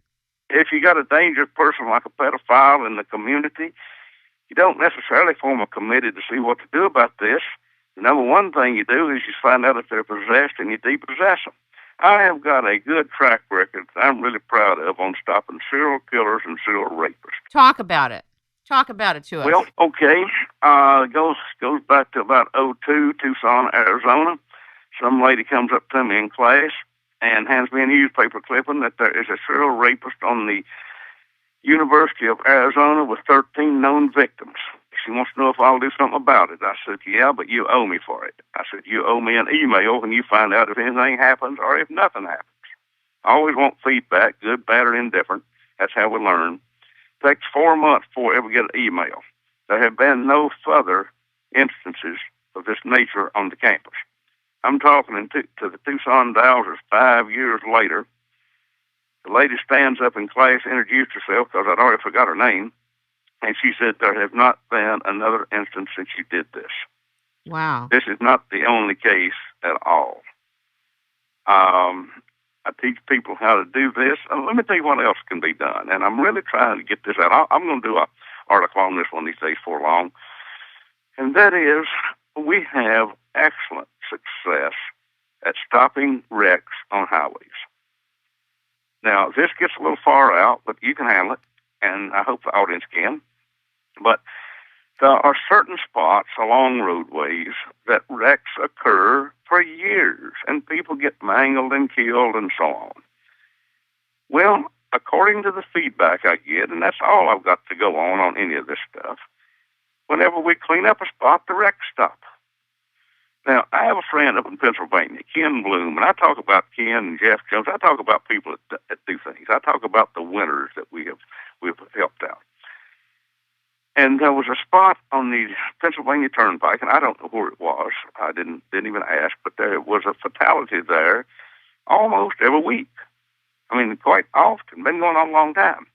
If you got a dangerous person like a pedophile in the community, you don't necessarily form a committee to see what to do about this. The number one thing you do is you find out if they're possessed and you depossess them. I have got a good track record that I'm really proud of on stopping serial killers and serial rapists. Talk about it. Talk about it to us. Well, okay. It goes back to about '02, Tucson, Arizona. Some lady comes up to me in class and hands me a newspaper clipping that there is a serial rapist on the University of Arizona with 13 known victims. She wants to know if I'll do something about it. I said, yeah, but you owe me for it. I said, you owe me an email when you find out if anything happens or if nothing happens. I always want feedback, good, bad, or indifferent. That's how we learn. It takes 4 months before I ever get an email. There have been no further instances of this nature on the campus. I'm talking to the Tucson Dowsers 5 years later. The lady stands up in class, introduced herself because I'd already forgot her name, and she said there have not been another instance since you did this. Wow. This is not the only case at all. I teach people how to do this, and let me tell you what else can be done, and I'm really trying to get this out. I'm going to do an article on this one these days for long, and that is we have excellent success at stopping wrecks on highways. Now, this gets a little far out, but you can handle it, and I hope the audience can. But there are certain spots along roadways that wrecks occur for years, and people get mangled and killed and so on. Well, according to the feedback I get, and that's all I've got to go on any of this stuff, whenever we clean up a spot, the wrecks stop. Now, I have a friend up in Pennsylvania, Ken Bloom, and I talk about Ken and Jeff Jones. I talk about people that do things. I talk about the winners that we've helped out. And there was a spot on the Pennsylvania Turnpike, and I don't know where it was. I didn't even ask, but there was a fatality there almost every week. I mean, quite often. Been going on a long time.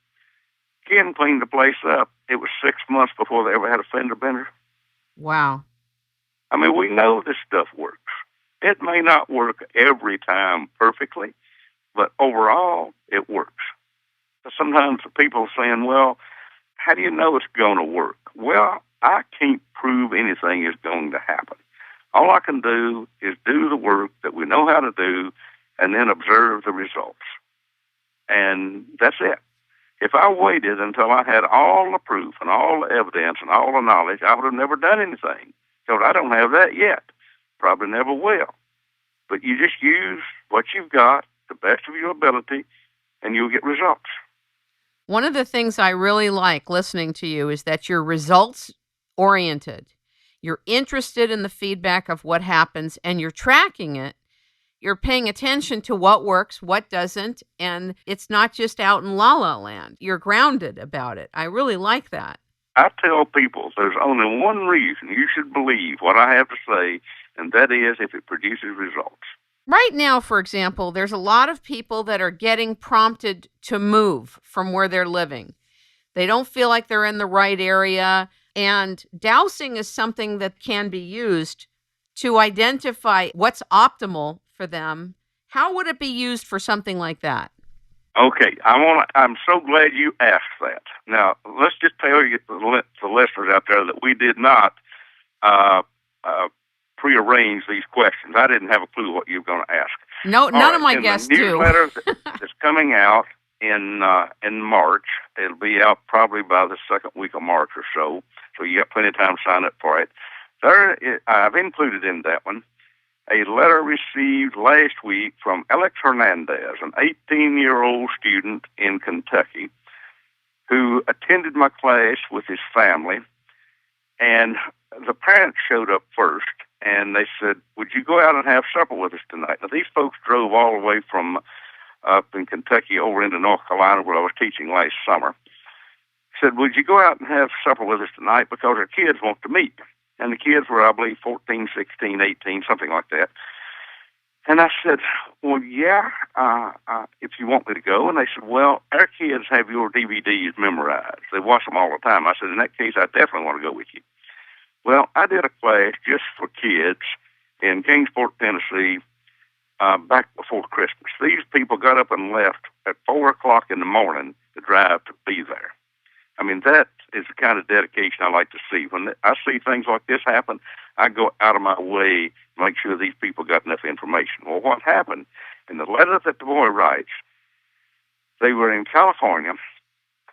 Ken cleaned the place up. It was 6 months before they ever had a fender bender. Wow. I mean, we know this stuff works. It may not work every time perfectly, but overall, it works. Sometimes the people are saying, well, how do you know it's going to work? Well, I can't prove anything is going to happen. All I can do is do the work that we know how to do and then observe the results. And that's it. If I waited until I had all the proof and all the evidence and all the knowledge, I would have never done anything. Because I don't have that yet. Probably never will. But you just use what you've got, the best of your ability, and you'll get results. One of the things I really like listening to you is that you're results-oriented. You're interested in the feedback of what happens, and you're tracking it. You're paying attention to what works, what doesn't, and it's not just out in la-la land. You're grounded about it. I really like that. I tell people there's only one reason you should believe what I have to say, and that is if it produces results. Right now, for example, there's a lot of people that are getting prompted to move from where they're living. They don't feel like they're in the right area. And dowsing is something that can be used to identify what's optimal for them. How would it be used for something like that? Okay, I'm so glad you asked that. Now, let's just tell you, the listeners out there, that we did not uh, uh, prearrange these questions. I didn't have a clue what you were going to ask. No, All none right, of my in guests the do. newsletter that's coming out in March, it'll be out probably by the second week of March or so. So you got plenty of time to sign up for it. I've included in that one a letter received last week from Alex Hernandez, an 18-year-old student in Kentucky who attended my class with his family. And the parents showed up first, and they said, "Would you go out and have supper with us tonight?" Now, these folks drove all the way from up in Kentucky over into North Carolina, where I was teaching last summer. Said, "Would you go out and have supper with us tonight, because our kids want to meet?" And the kids were, I believe, 14, 16, 18, something like that. And I said, "Well, yeah, if you want me to go." And they said, "Well, our kids have your DVDs memorized. They watch them all the time." I said, "In that case, I definitely want to go with you." Well, I did a class just for kids in Kingsport, Tennessee, back before Christmas. These people got up and left at 4 o'clock in the morning to drive to be there. I mean, that is the kind of dedication I like to see. When I see things like this happen, I go out of my way to make sure these people got enough information. Well, what happened? In the letter that the boy writes, they were in California,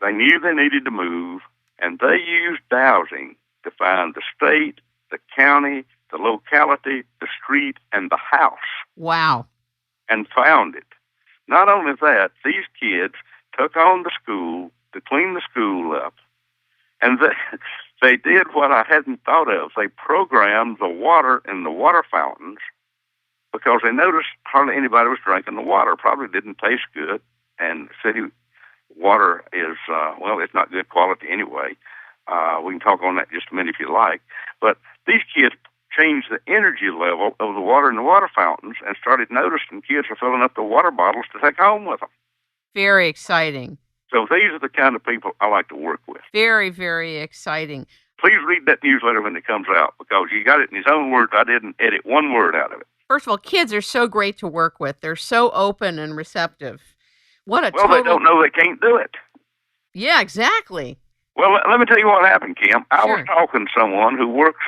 they knew they needed to move, and they used dowsing to find the state, the county, the locality, the street, and the house. Wow. And found it. Not only that, these kids took on the school to clean the school up, and they did what I hadn't thought of. They programmed the water in the water fountains, because they noticed hardly anybody was drinking the water. Probably didn't taste good, and city water is, well, it's not good quality anyway. We can talk on that in just a minute if you like. But these kids changed the energy level of the water in the water fountains and started noticing kids are filling up the water bottles to take home with them. Very exciting. So these are the kind of people I like to work with. Very, very exciting. Please read that newsletter when it comes out, because you got it in his own words. I didn't edit one word out of it. First of all, kids are so great to work with. They're so open and receptive. What a Well, they don't know they can't do it. Yeah, exactly. Well, let me tell you what happened, Kim. I was talking to someone who works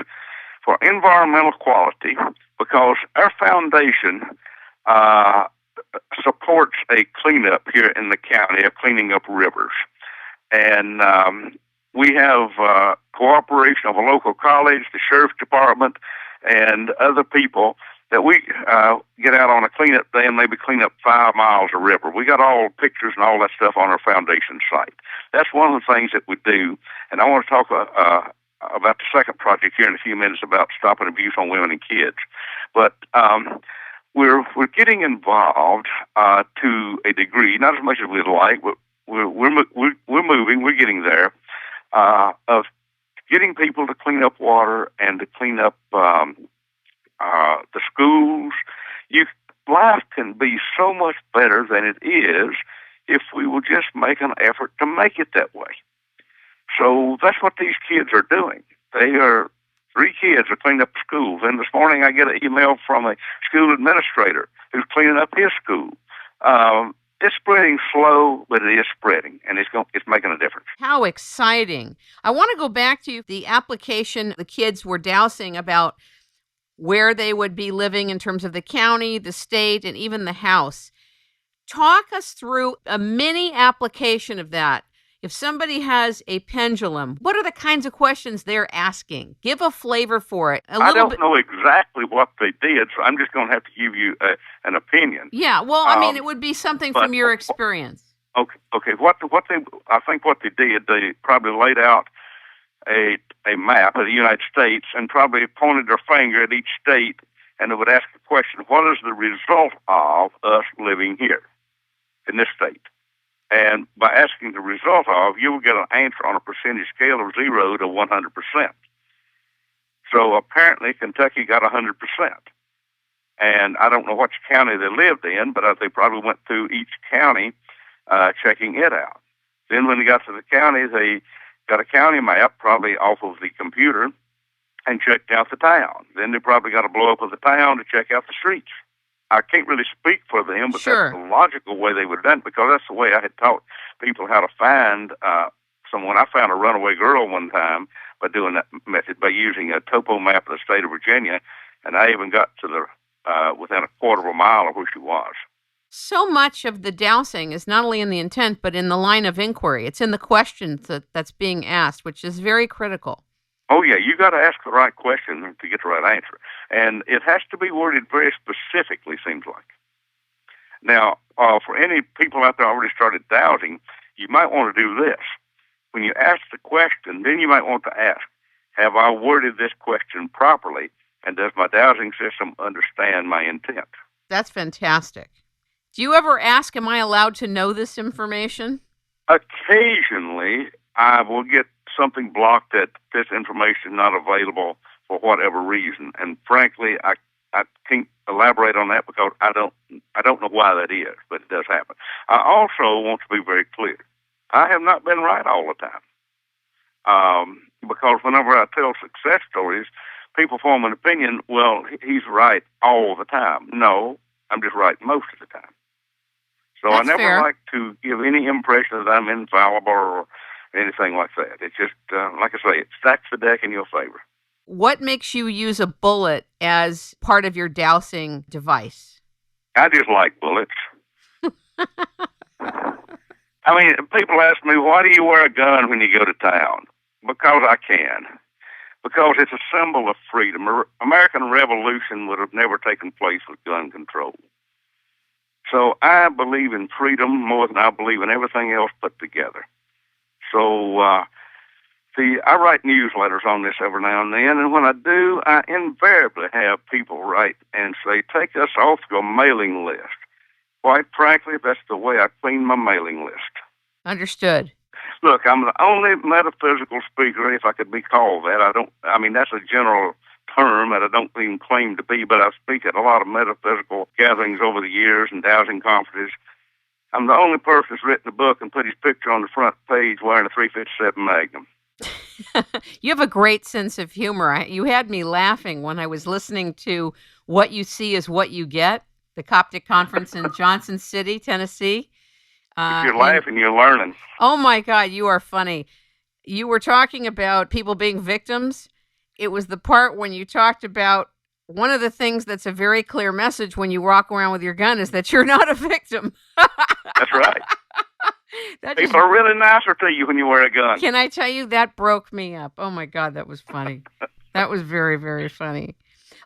for environmental quality, because our foundation supports a cleanup here in the county of cleaning up rivers. And we have cooperation of a local college, the sheriff's department, and other people that we get out on a cleanup day and maybe clean up 5 miles of river. We got all pictures and all that stuff on our foundation site. That's one of the things that we do. And I want to talk about the second project here in a few minutes, about stopping abuse on women and kids. But we're getting involved to a degree, not as much as we'd like, but we're moving. We're getting there, of getting people to clean up water and to clean up the schools. Life can be so much better than it is if we will just make an effort to make it that way. So that's what these kids are doing. 3 kids are cleaning up schools. And this morning I get an email from a school administrator who's cleaning up his school. It's spreading slow, but it is spreading, and it's making a difference. How exciting. I want to go back to the application the kids were dowsing about where they would be living in terms of the county, the state, and even the house. Talk us through a mini application of that. If somebody has a pendulum, what are the kinds of questions they're asking? Give a flavor for it. I don't know exactly what they did, so I'm just going to have to give you an opinion. Yeah, well, I mean, it would be something from your experience. Okay. I think what they did, they probably laid out a map of the United States and probably pointed their finger at each state, and they would ask the question, what is the result of us living here in this state? And by asking the result of, you will get an answer on a percentage scale of 0 to 100%. So apparently Kentucky got 100%. And I don't know which county they lived in, but they probably went through each county checking it out. Then when they got to the county, they got a county map, probably off of the computer, and checked out the town. Then they probably got a blow-up of the town to check out the streets. I can't really speak for them, but Sure. that's the logical way they would have done it, because that's the way I had taught people how to find someone. I found a runaway girl one time by doing that method, by using a topo map of the state of Virginia, and I even got to the within a quarter of a mile of where she was. So much of the dowsing is not only in the intent, but in the line of inquiry. It's in the questions that's being asked, which is very critical. Oh, yeah, you got to ask the right question to get the right answer. And it has to be worded very specifically, seems like. Now, for any people out there already started dowsing, you might want to do this. When you ask the question, then you might want to ask, have I worded this question properly, and does my dowsing system understand my intent? That's fantastic. Do you ever ask, am I allowed to know this information? Occasionally, I will get something blocked that this information is not available for whatever reason. And frankly, I can't elaborate on that because I don't know why that is, but it does happen. I also want to be very clear. I have not been right all the time. Because whenever I tell success stories, people form an opinion, well, he's right all the time. No, I'm just right most of the time. So That's I never fair. like to give any impression that I'm infallible or anything like that. It's just, like I say, it stacks the deck in your favor. What makes you use a bullet as part of your dowsing device? I just like bullets. I mean, people ask me, why do you wear a gun when you go to town? Because I can. Because it's a symbol of freedom. American Revolution would have never taken place with gun control. So I believe in freedom more than I believe in everything else put together. So, I write newsletters on this every now and then, and when I do, I invariably have people write and say, take us off your mailing list. Quite frankly, that's the way I clean my mailing list. Understood. Look, I'm the only metaphysical speaker, if I could be called that. That's a general term that I don't even claim to be, but I speak at a lot of metaphysical gatherings over the years and dowsing conferences. I'm the only person that's written a book and put his picture on the front page wearing a 357 Magnum. You have a great sense of humor. You had me laughing when I was listening to What You See Is What You Get, the Coptic Conference in Johnson City, Tennessee. If you're laughing, you're learning. Oh, my God, you are funny. You were talking about people being victims. It was the part when you talked about one of the things that's a very clear message when you walk around with your gun is that you're not a victim. That's right. People are really nicer to you when you wear a gun. Can I tell you, that broke me up. Oh, my God, that was funny. That was very, very funny.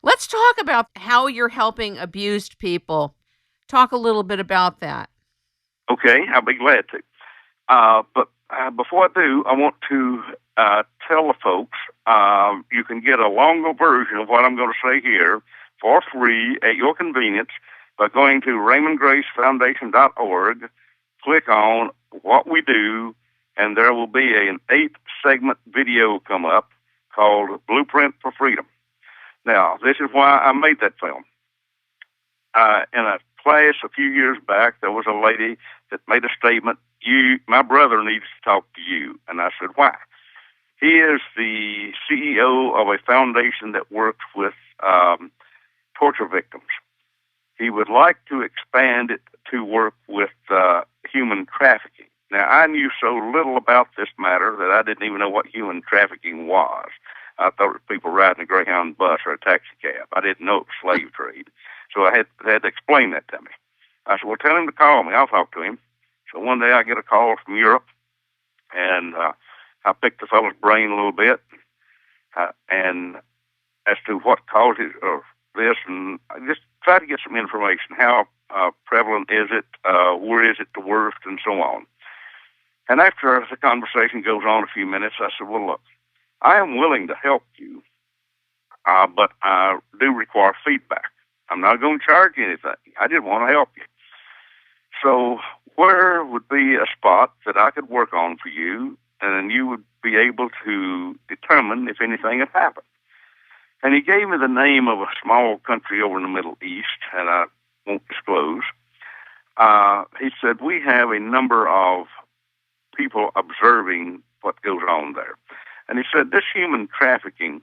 Let's talk about how you're helping abused people. Talk a little bit about that. Okay, I'll be glad to. But before I do, I want to tell the folks you can get a longer version of what I'm going to say here for free at your convenience by going to RaymondGraceFoundation.org, click on What We Do, and there will be an 8-segment video come up called Blueprint for Freedom. Now, this is why I made that film. In a class a few years back, there was a lady that made a statement, my brother needs to talk to you. And I said, why? He is the CEO of a foundation that works with torture victims. He would like to expand it to work with human trafficking. Now, I knew so little about this matter that I didn't even know what human trafficking was. I thought it was people riding a Greyhound bus or a taxi cab. I didn't know it was slave trade. So I had to explain that to me. I said, well, tell him to call me. I'll talk to him. So one day I get a call from Europe, and I picked the fellow's brain a little bit, and as to what causes this, and I just try to get some information. How prevalent is it? Where is it the worst? And so on. And after the conversation goes on a few minutes, I said, well, look, I am willing to help you, but I do require feedback. I'm not going to charge you anything. I just want to help you. So where would be a spot that I could work on for you, and you would be able to determine if anything had happened? And he gave me the name of a small country over in the Middle East, and I won't disclose. He said, we have a number of people observing what goes on there. And he said this human trafficking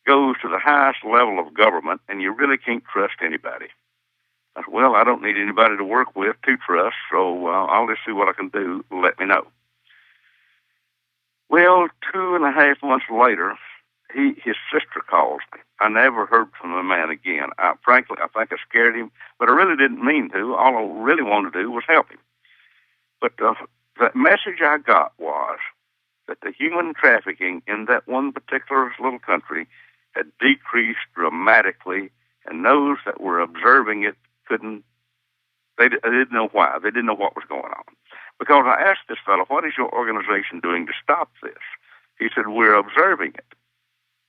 goes to the highest level of government, and you really can't trust anybody. I said, well, I don't need anybody to work with to trust, so I'll just see what I can do. Let me know. Well, 2.5 months later, his sister calls me. I never heard from the man again. Frankly, I think I scared him, but I really didn't mean to. All I really wanted to do was help him. But the message I got was that the human trafficking in that one particular little country had decreased dramatically, and those that were observing it they didn't know why. They didn't know what was going on. Because I asked this fellow, what is your organization doing to stop this? He said, we're observing it,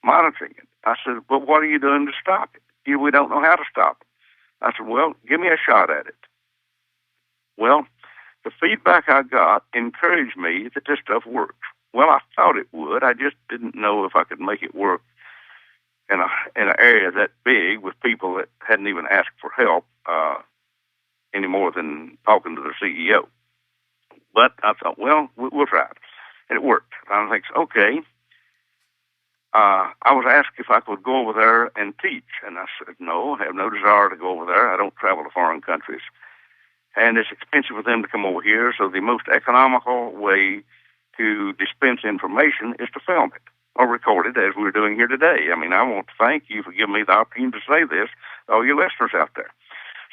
monitoring it. I said, but what are you doing to stop it? We don't know how to stop it. I said, well, give me a shot at it. Well, the feedback I got encouraged me that this stuff works. Well, I thought it would. I just didn't know if I could make it work in an area that big with people that hadn't even asked for help any more than talking to the CEO. But I thought, well, we'll try it. And it worked. I think, okay. I was asked if I could go over there and teach. And I said, no, I have no desire to go over there. I don't travel to foreign countries. And it's expensive for them to come over here, so the most economical way to dispense information is to film it or record it as we're doing here today. I mean, I want to thank you for giving me the opportunity to say this, all you listeners out there.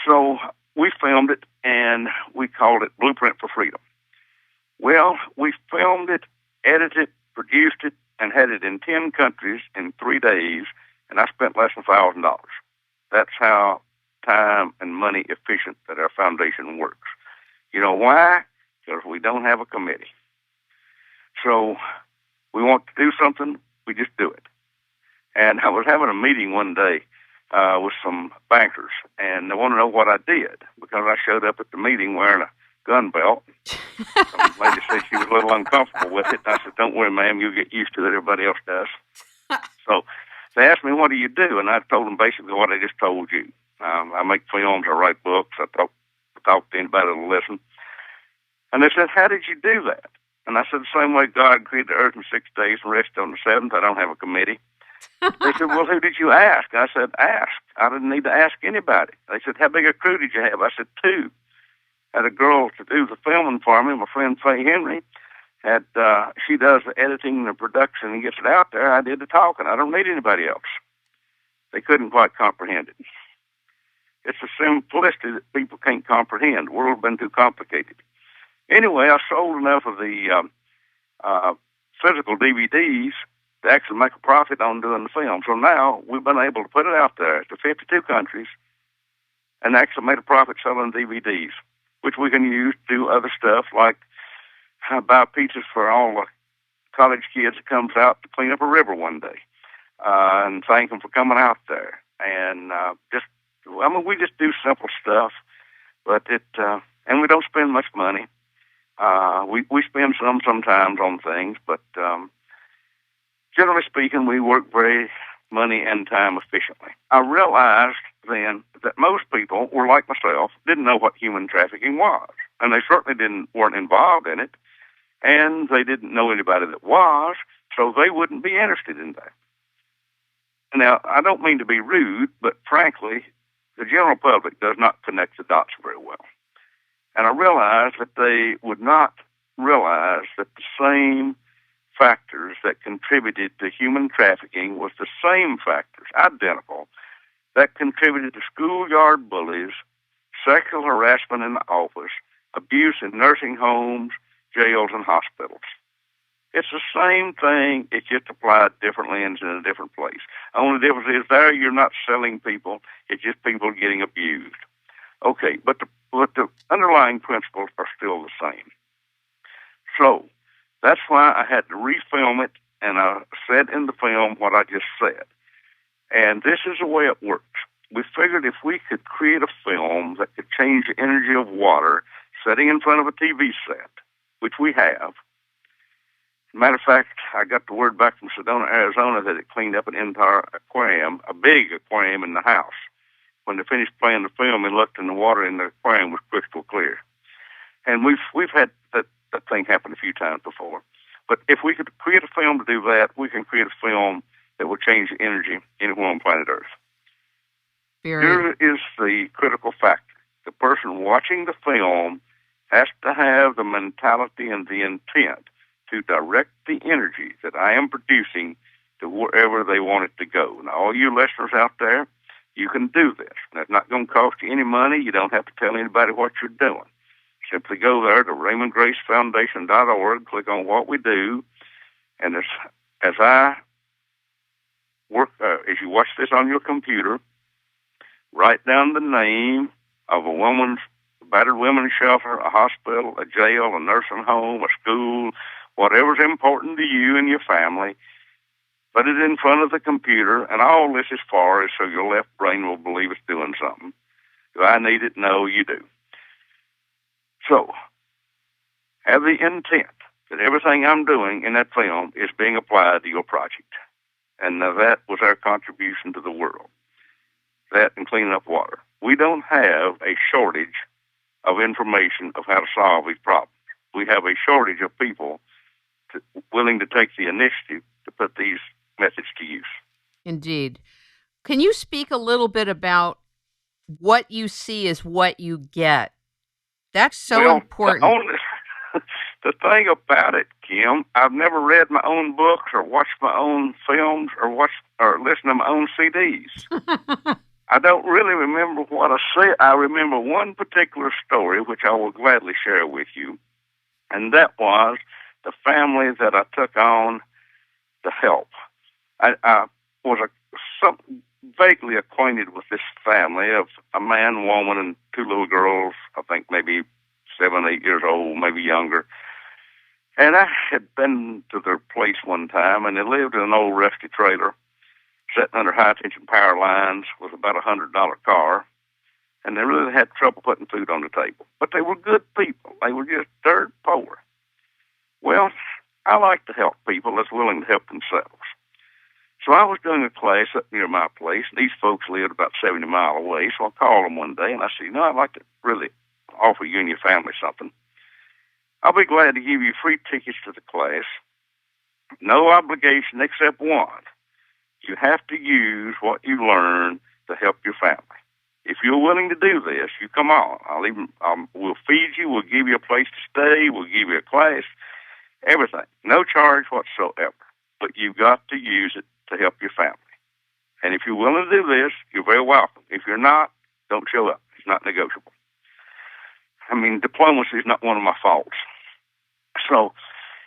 So we filmed it, and we called it Blueprint for Freedom. Well, we filmed it, edited it, produced it, and had it in 10 countries in 3 days, and I spent less than $1,000. That's how time and money efficient that our foundation works. You know why? Because we don't have a committee. So we want to do something, we just do it. And I was having a meeting one day with some bankers, and they want to know what I did because I showed up at the meeting wearing a gun belt. Some lady said she was a little uncomfortable with it. I said, don't worry, ma'am, you'll get used to it. Everybody else does. So they asked me, what do you do? And I told them basically what I just told you. I make films, I write books, I talk to anybody that'll listen. And they said, how did you do that? And I said, the same way God created the earth in 6 days and rested on the seventh. I don't have a committee. They said, well, who did you ask? I said, ask. I didn't need to ask anybody. They said, how big a crew did you have? I said, 2. Had a girl to do the filming for me, my friend Faye Henry. She does the editing and the production and gets it out there. I did the talking. I don't need anybody else. They couldn't quite comprehend it. It's a simplicity that people can't comprehend. The world's been too complicated. Anyway, I sold enough of the physical DVDs to actually make a profit on doing the film. So now we've been able to put it out there to 52 countries and actually made a profit selling DVDs, which we can use to do other stuff like buy pizzas for all the college kids that comes out to clean up a river one day and thank them for coming out there. And we just do simple stuff, but and we don't spend much money. We spend sometimes on things, but generally speaking, we work very money and time efficiently. I realized then that most people were like myself, didn't know what human trafficking was, and they certainly weren't involved in it, and they didn't know anybody that was, so they wouldn't be interested in that. Now, I don't mean to be rude, but frankly, the general public does not connect the dots very well. And I realized that they would not realize that the same factors that contributed to human trafficking was the same factors, identical, that contributed to schoolyard bullies, sexual harassment in the office, abuse in nursing homes, jails, and hospitals. It's the same thing, it's just applied differently and in a different place. The only difference is there you're not selling people, it's just people getting abused. Okay, but the underlying principles are still the same. So that's why I had to refilm it, and I said in the film what I just said. And this is the way it works. We figured if we could create a film that could change the energy of water sitting in front of a TV set, which we have. Matter of fact, I got the word back from Sedona, Arizona that it cleaned up an entire aquarium, a big aquarium in the house. When they finished playing the film, they looked and the water in the aquarium was crystal clear. And we've had that that thing happened a few times before. But if we could create a film to do that, we can create a film that will change the energy anywhere on planet Earth. Here is the critical factor. The person watching the film has to have the mentality and the intent to direct the energy that I am producing to wherever they want it to go. Now, all you listeners out there, you can do this. That's not going to cost you any money. You don't have to tell anybody what you're doing. Simply go there to RaymondGraceFoundation.org, click on what we do, and as I work, as you watch this on your computer, write down the name of a battered women's shelter, a hospital, a jail, a nursing home, a school, whatever's important to you and your family. Put it in front of the computer, and all this is for is so your left brain will believe it's doing something. Do I need it? No, you do. So, have the intent that everything I'm doing in that film is being applied to your project. And now that was our contribution to the world. That and cleaning up water. We don't have a shortage of information of how to solve these problems. We have a shortage of people willing to take the initiative to put these methods to use. Indeed. Can you speak a little bit about what you see is what you get? That's so important. The thing about it, Kim, I've never read my own books or watched my own films or listened to my own CDs. I don't really remember what I said. I remember one particular story, which I will gladly share with you, and that was the family that I took on to help. I was vaguely acquainted with this family of a man, woman, and two little girls, I think maybe 7, 8 years old, maybe younger. And I had been to their place one time, and they lived in an old rusty trailer, sitting under high-tension power lines with about a $100 car, and they really had trouble putting food on the table. But they were good people. They were just dirt poor. Well, I like to help people that's willing to help themselves. So I was doing a class up near my place, and these folks lived about 70 miles away, so I called them one day, and I said, I'd like to really offer you and your family something. I'll be glad to give you free tickets to the class. No obligation except one. You have to use what you learn to help your family. If you're willing to do this, you come on. We'll feed you. We'll give you a place to stay. We'll give you a class. Everything. No charge whatsoever. But you've got to use it to help your family. And if you're willing to do this, you're very welcome. If you're not, don't show up. It's not negotiable. I mean, diplomacy is not one of my faults. So,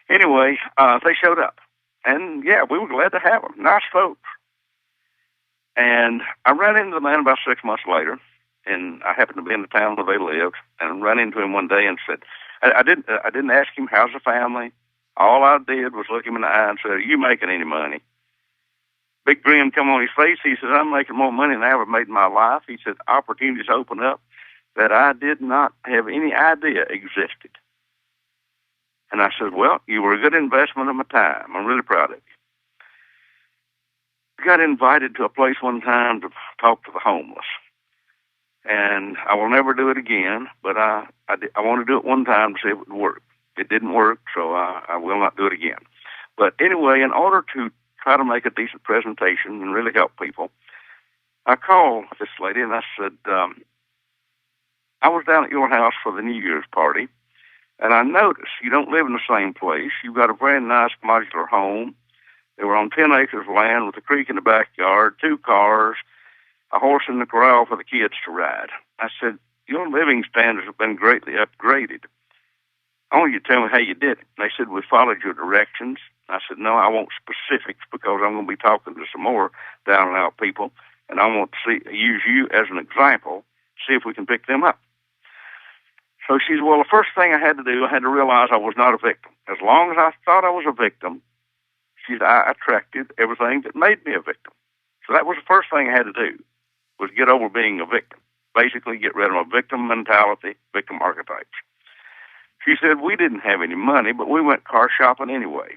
anyway, they showed up. And, yeah, we were glad to have them. Nice folks. And I ran into the man about 6 months later, and I happened to be in the town where they lived, and ran into him one day and said, I didn't ask him, how's the family? All I did was look him in the eye and say, are you making any money? Big grin come on his face. He says, I'm making more money than I ever made in my life. He said, opportunities open up that I did not have any idea existed. And I said, well, you were a good investment of my time. I'm really proud of you. I got invited to a place one time to talk to the homeless. And I will never do it again, but I want to do it one time to see if it would work. It didn't work, so I will not do it again. But anyway, in order to try to make a decent presentation and really help people, I called this lady and I said, I was down at your house for the New Year's party, and I noticed you don't live in the same place. You've got a very nice modular home. They were on 10 acres of land with a creek in the backyard, 2 cars, a horse in the corral for the kids to ride. I said, your living standards have been greatly upgraded. I want you to tell me how you did it. And they said, we followed your directions. I said, no, I want specifics because I'm going to be talking to some more down and out people, and I want to use you as an example, see if we can pick them up. So she said, well, the first thing I had to do, I had to realize I was not a victim. As long as I thought I was a victim, she said, I attracted everything that made me a victim. So that was the first thing I had to do, was get over being a victim. Basically get rid of my victim mentality, victim archetypes. She said, we didn't have any money, but we went car shopping anyway.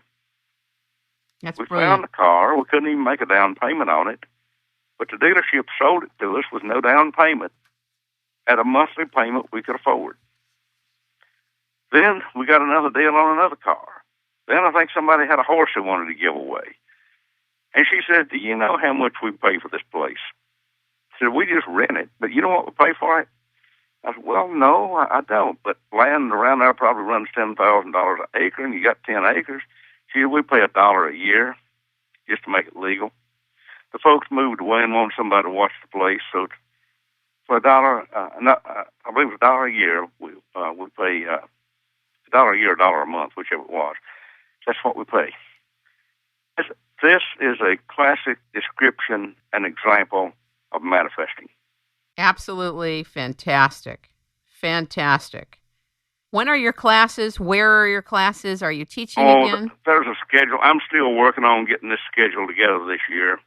That's we brilliant. found the car. We couldn't even make a down payment on it. But the dealership sold it to us with no down payment at a monthly payment we could afford. Then we got another deal on another car. Then I think somebody had a horse they wanted to give away. And she said, do you know how much we pay for this place? I said, we just rent it, but you know what we pay for it? I said, well, no, I don't. But land around there probably runs $10,000 an acre, and you got 10 acres. She said, we pay $1 a year just to make it legal. The folks moved away and wanted somebody to watch the place, so for $1, I believe it's $1 a year, we pay $1 a year, $1 a month, whichever it was. That's what we pay. This is a classic description and example of manifesting. Absolutely fantastic. Fantastic. When are your classes? Where are your classes? Are you teaching again? There's a schedule. I'm still working on getting this schedule together this year.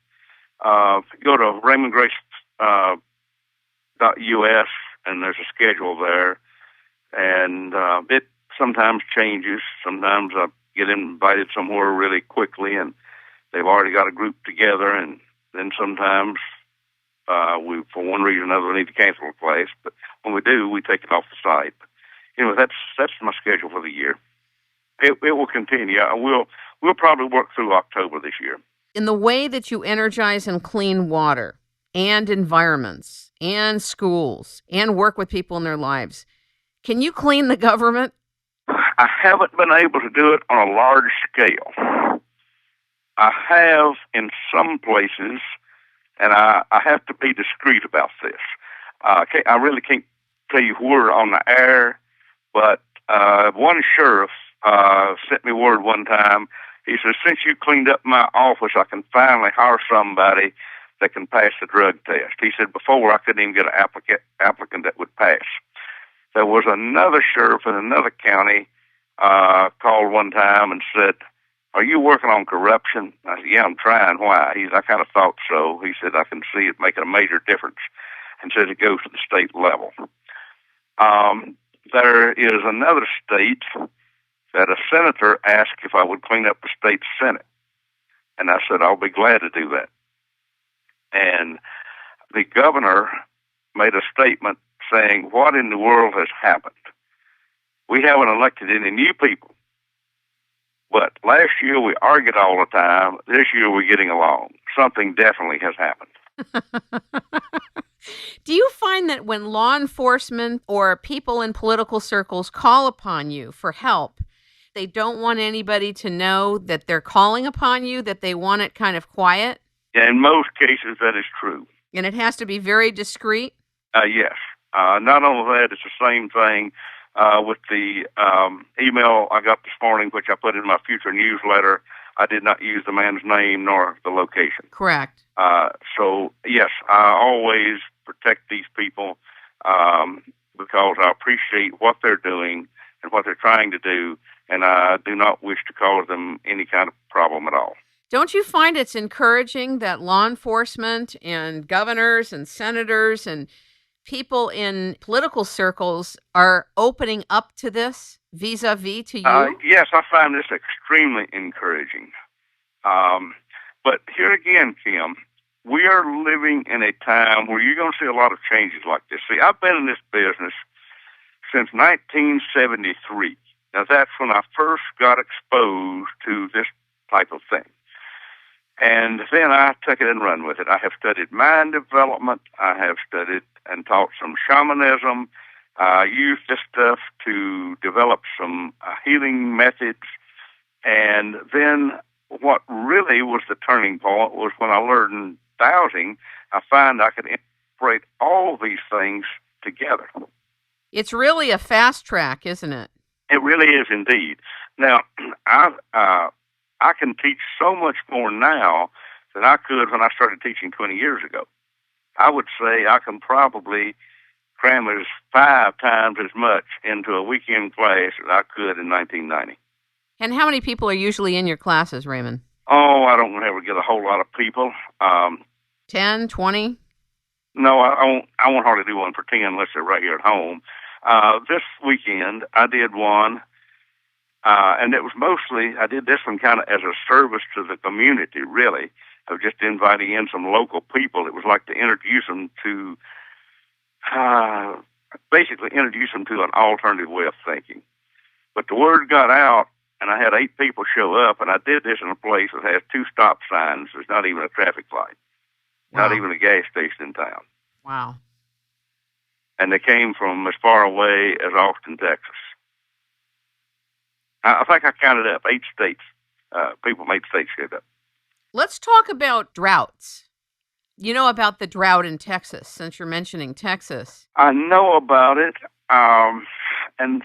Go to Raymon Grace .us, and there's a schedule there. And it sometimes changes. Sometimes I get invited somewhere really quickly, and they've already got a group together. And then sometimes we, for one reason or another, need to cancel a class. But when we do, we take it off the site. That's my schedule for the year. It will continue. We'll probably work through October this year. In the way that you energize and clean water and environments and schools and work with people in their lives, can you clean the government? I haven't been able to do it on a large scale. I have in some places, and I have to be discreet about this. I really can't tell you where on the air, but one sheriff sent me word one time. He said, since you cleaned up my office, I can finally hire somebody that can pass the drug test. He said, before I couldn't even get an applicant that would pass. There was another sheriff in another county called one time and said, are you working on corruption? I said, yeah, I'm trying. Why? He said, I kind of thought so. He said, I can see it making a major difference. And said it goes to the state level. There is another state that a senator asked if I would clean up the state senate. And I said, I'll be glad to do that. And the governor made a statement saying, what in the world has happened? We haven't elected any new people. But last year we argued all the time. This year we're getting along. Something definitely has happened. Do you find that when law enforcement or people in political circles call upon you for help, they don't want anybody to know that they're calling upon you, that they want it kind of quiet? Yeah, in most cases that is true. And it has to be very discreet? Yes. Not only that, it's the same thing with the email I got this morning, which I put in my future newsletter. I did not use the man's name nor the location. Correct. So, yes, I always protect these people because I appreciate what they're doing and what they're trying to do, and I do not wish to cause them any kind of problem at all. Don't you find it's encouraging that law enforcement and governors and senators and people in political circles are opening up to this vis-a-vis to you? Yes, I find this extremely encouraging. But here again, Kim, we are living in a time where you're going to see a lot of changes like this. See, I've been in this business since 1973. Now, that's when I first got exposed to this type of thing. And then I took it and run with it. I have studied mind development. I have studied and taught some shamanism. I used this stuff to develop some healing methods. And then what really was the turning point was when I learned dowsing. I found I could integrate all these things together. It's really a fast track, isn't it? It really is indeed. Now, I can teach so much more now than I could when I started teaching 20 years ago. I would say I can probably cram as 5 times as much into a weekend class as I could in 1990. And how many people are usually in your classes, Raymond? Oh, I don't ever get a whole lot of people. 10, 20? No, I won't hardly do one for 10 unless they're right here at home. This weekend, I did one, and it was mostly, I did this one kind of as a service to the community, really, of just inviting in some local people. It was like to introduce them to, basically introduce them to an alternative way of thinking. word got out, and I had 8 people show up, and I did this in a place that has 2 stop signs. There's not even a traffic light, not even a gas station in town. Wow. And they came from as far away as Austin, Texas. I think I counted up 8 states. People from 8 states showed up. Let's talk about droughts. You know about the drought in Texas, since you're mentioning Texas. I know about it, and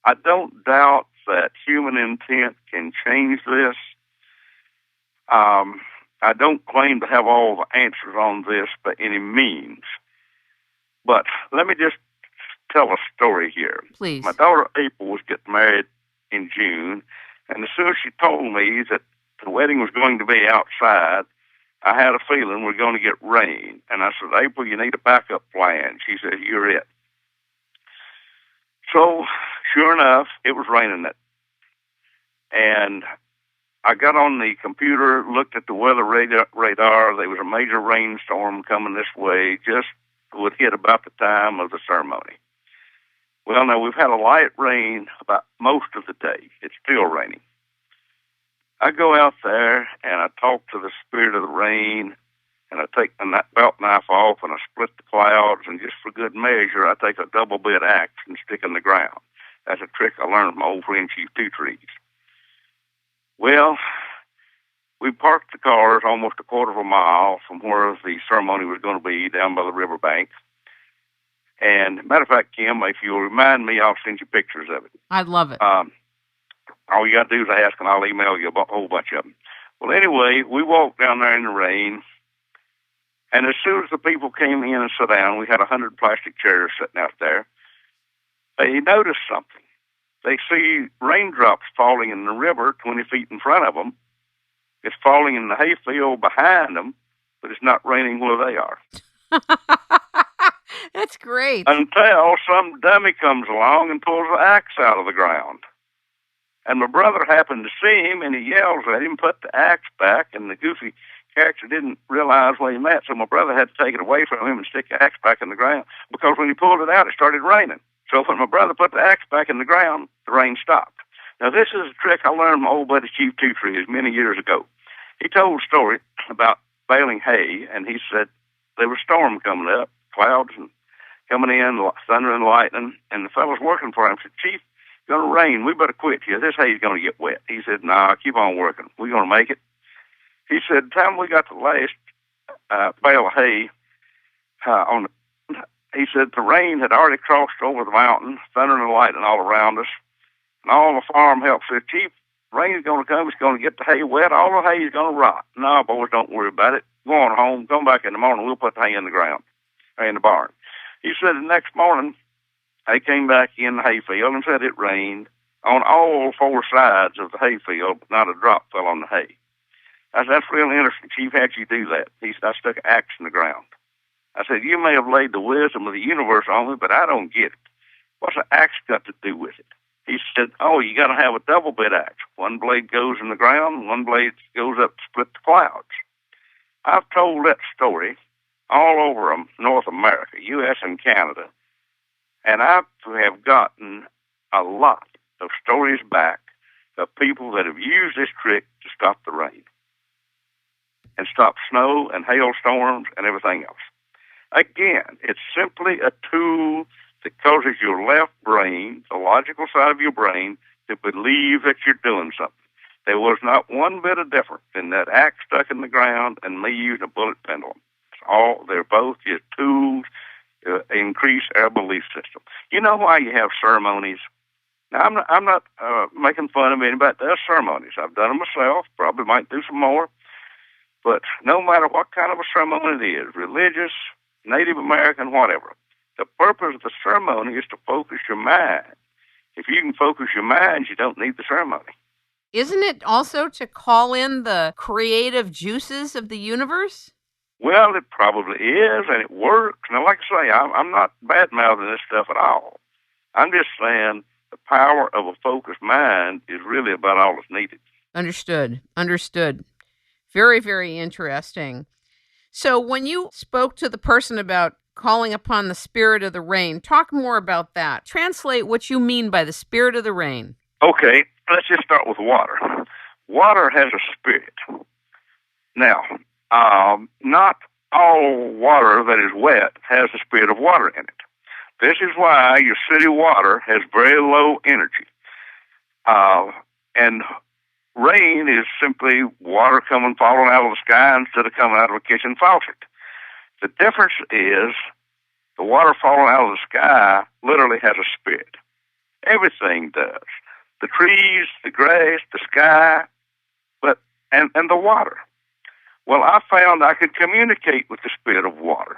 I don't doubt that human intent can change this. I don't claim to have all the answers on this by any means. But let me just tell a story here. Please. My daughter April was getting married in June, and as soon as she told me that the wedding was going to be outside, I had a feeling we're going to get rain. And I said, April, you need a backup plan. She said, you're it. So, sure enough, it was raining that. And I got on the computer, looked at the weather radar. There was a major rainstorm coming this way, just would hit about the time of the ceremony. Well, now, we've had a light rain about most of the day. It's still raining. I go out there, and I talk to the spirit of the rain, and I take the belt knife off, and I split the clouds, and just for good measure, I take a double-bit axe and stick in the ground. That's a trick I learned from my old friend Chief Two Trees. Well, we parked the cars almost a quarter of a mile from where the ceremony was going to be, down by the riverbank. And, matter of fact, Kim, if you'll remind me, I'll send you pictures of it. I'd love it. All you got to do is ask, and I'll email you a whole bunch of them. Well, anyway, we walked down there in the rain, and as soon as the people came in and sat down, we had 100 plastic chairs sitting out there, they noticed something. They see raindrops falling in the river 20 feet in front of them. It's falling in the hayfield behind them, but it's not raining where they are. That's great. Until some dummy comes along and pulls the axe out of the ground. And my brother happened to see him, and he yells at him, put the axe back, and the goofy character didn't realize what he meant, so my brother had to take it away from him and stick the axe back in the ground, because when he pulled it out, it started raining. So when my brother put the axe back in the ground, the rain stopped. Now, this is a trick I learned from my old buddy Chief Two Trees many years ago. He told a story about baling hay, and he said there was a storm coming up, clouds and coming in, thunder and lightning, and the fellows working for him said, Chief, it's going to rain. We better quit here. This hay's going to get wet. He said, nah, keep on working. We're going to make it. He said, the time we got the last bale of hay he said the rain had already crossed over the mountain, thunder and lightning all around us, and all the farm help said, Chief, rain's going to come. It's going to get the hay wet. All the hay is going to rot. No, boys, don't worry about it. Go on home. Come back in the morning. We'll put the hay in the ground, in the barn. He said the next morning, they came back in the hayfield and said it rained on all 4 sides of the hayfield, but not a drop fell on the hay. I said, that's really interesting, Chief. How'd you do that? He said, I stuck an axe in the ground. I said, you may have laid the wisdom of the universe on me, but I don't get it. What's an axe got to do with it? He said, oh, you got to have a double-bit axe. One blade goes in the ground, one blade goes up to split the clouds. I've told that story all over North America, U.S. and Canada, and I have gotten a lot of stories back of people that have used this trick to stop the rain and stop snow and hailstorms and everything else. Again, it's simply a tool that causes your left brain, the logical side of your brain, to believe that you're doing something. There was not one bit of difference in that axe stuck in the ground and me using a bullet pendulum. They're both just tools to increase our belief system. You know why you have ceremonies? Now, I'm not making fun of anybody that does ceremonies. I've done them myself, probably might do some more. But no matter what kind of a ceremony it is, religious, Native American, whatever, the purpose of the ceremony is to focus your mind. If you can focus your mind, you don't need the ceremony. Isn't it also to call in the creative juices of the universe? Well, it probably is, and it works. Now, like I say, I'm not bad-mouthing this stuff at all. I'm just saying the power of a focused mind is really about all that's needed. Understood. Very, very interesting. So when you spoke to the person about calling upon the spirit of the rain. Talk more about that. Translate what you mean by the spirit of the rain. Okay, let's just start with water. Water has a spirit. Now, not all water that is wet has the spirit of water in it. This is why your city water has very low energy. And rain is simply water falling out of the sky instead of coming out of a kitchen faucet. The difference is the water falling out of the sky literally has a spirit. Everything does. The trees, the grass, the sky, and the water. Well, I found I could communicate with the spirit of water.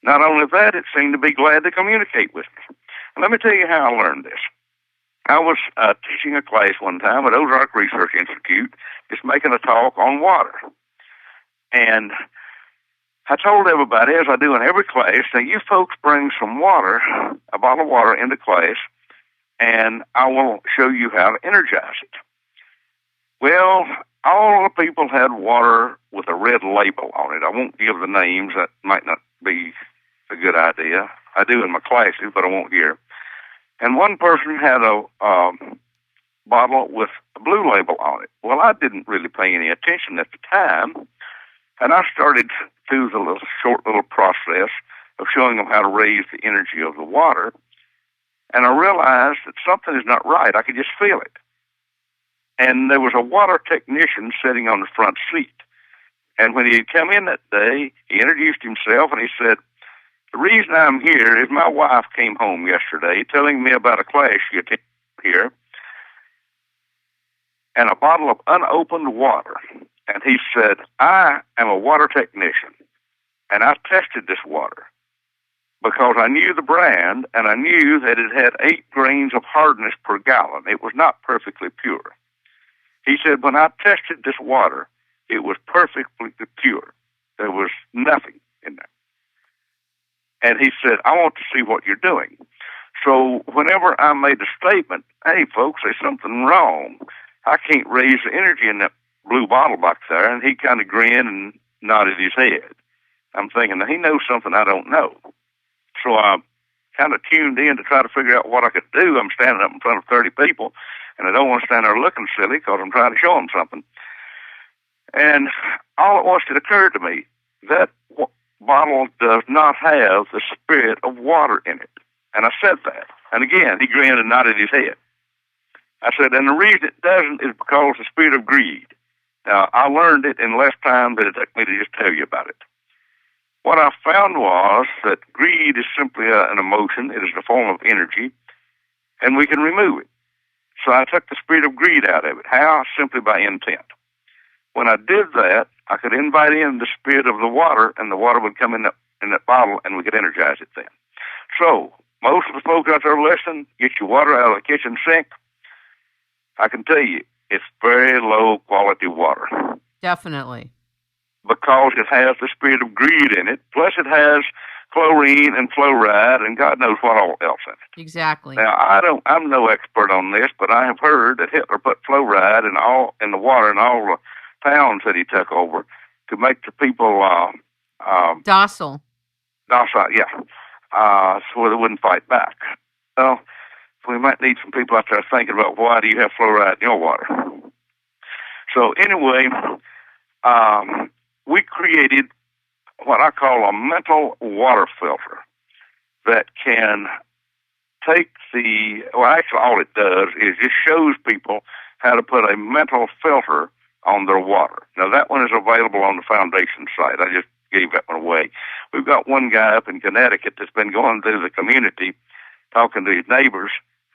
Not only that, it seemed to be glad to communicate with me. And let me tell you how I learned this. I was teaching a class one time at Ozark Research Institute, just making a talk on water. And I told everybody, as I do in every class, now you folks bring some water, a bottle of water into class, and I will show you how to energize it. Well, all the people had water with a red label on it. I won't give the names. That might not be a good idea. I do in my classes, but I won't here. And one person had a bottle with a blue label on it. Well, I didn't really pay any attention at the time, and I started through the short little process of showing them how to raise the energy of the water, and I realized that something is not right. I could just feel it. And there was a water technician sitting on the front seat. And when he had come in that day, he introduced himself, and he said, "The reason I'm here is my wife came home yesterday telling me about a class she attended here and a bottle of unopened water." And he said, "I am a water technician, and I tested this water because I knew the brand, and I knew that it had 8 grains of hardness per gallon. It was not perfectly pure." He said, "When I tested this water, it was perfectly pure. There was nothing in there." And he said, "I want to see what you're doing." So whenever I made a statement, "Hey, folks, there's something wrong. I can't raise the energy in that blue bottle back there," and he kind of grinned and nodded his head. I'm thinking, now he knows something I don't know. So I kind of tuned in to try to figure out what I could do. I'm standing up in front of 30 people, and I don't want to stand there looking silly because I'm trying to show them something. And all at once it occurred to me, that bottle does not have the spirit of water in it. And I said that. And again, he grinned and nodded his head. I said, and the reason it doesn't is because of the spirit of greed. Now, I learned it in less time than it took me to just tell you about it. What I found was that greed is simply an emotion. It is a form of energy, and we can remove it. So I took the spirit of greed out of it. How? Simply by intent. When I did that, I could invite in the spirit of the water, and the water would come in that bottle, and we could energize it then. So most of the folks out there listening, get your water out of the kitchen sink. I can tell you, it's very low quality water. Definitely. Because it has the spirit of greed in it, plus it has chlorine and fluoride and God knows what all else in it. Exactly. Now, I'm no expert on this, but I have heard that Hitler put fluoride in the water in all the towns that he took over to make the people docile. Docile, yeah. So they wouldn't fight back. Well, we might need some people out there thinking about why do you have fluoride in your water. So anyway, we created what I call a mental water filter that can take actually all it does is just shows people how to put a mental filter on their water. Now that one is available on the foundation site. I just gave that one away. We've got one guy up in Connecticut that's been going through the community, talking to his neighbors,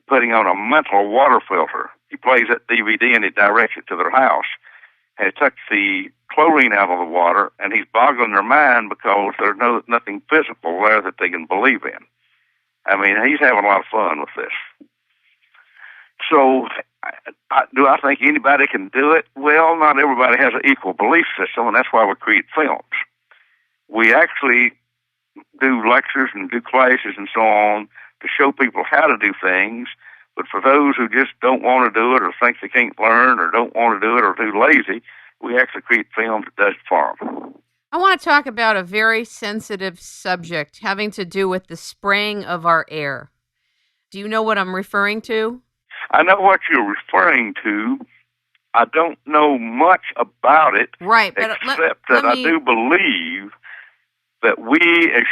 putting on a mental water filter. He plays that DVD and he directs it to their house. And he took the chlorine out of the water, and he's boggling their mind because there's nothing physical there that they can believe in. I mean, he's having a lot of fun with this. So, do I think anybody can do it? Well, not everybody has an equal belief system, and that's why we create films. We actually do lectures and do classes and so on to show people how to do things, but for those who just don't want to do it or think they can't learn or don't want to do it or are too lazy, we actually create films that does it for them. I want to talk about a very sensitive subject having to do with the spraying of our air. Do you know what I'm referring to? I know what you're referring to. I don't know much about it, Right, but except that I do believe that we as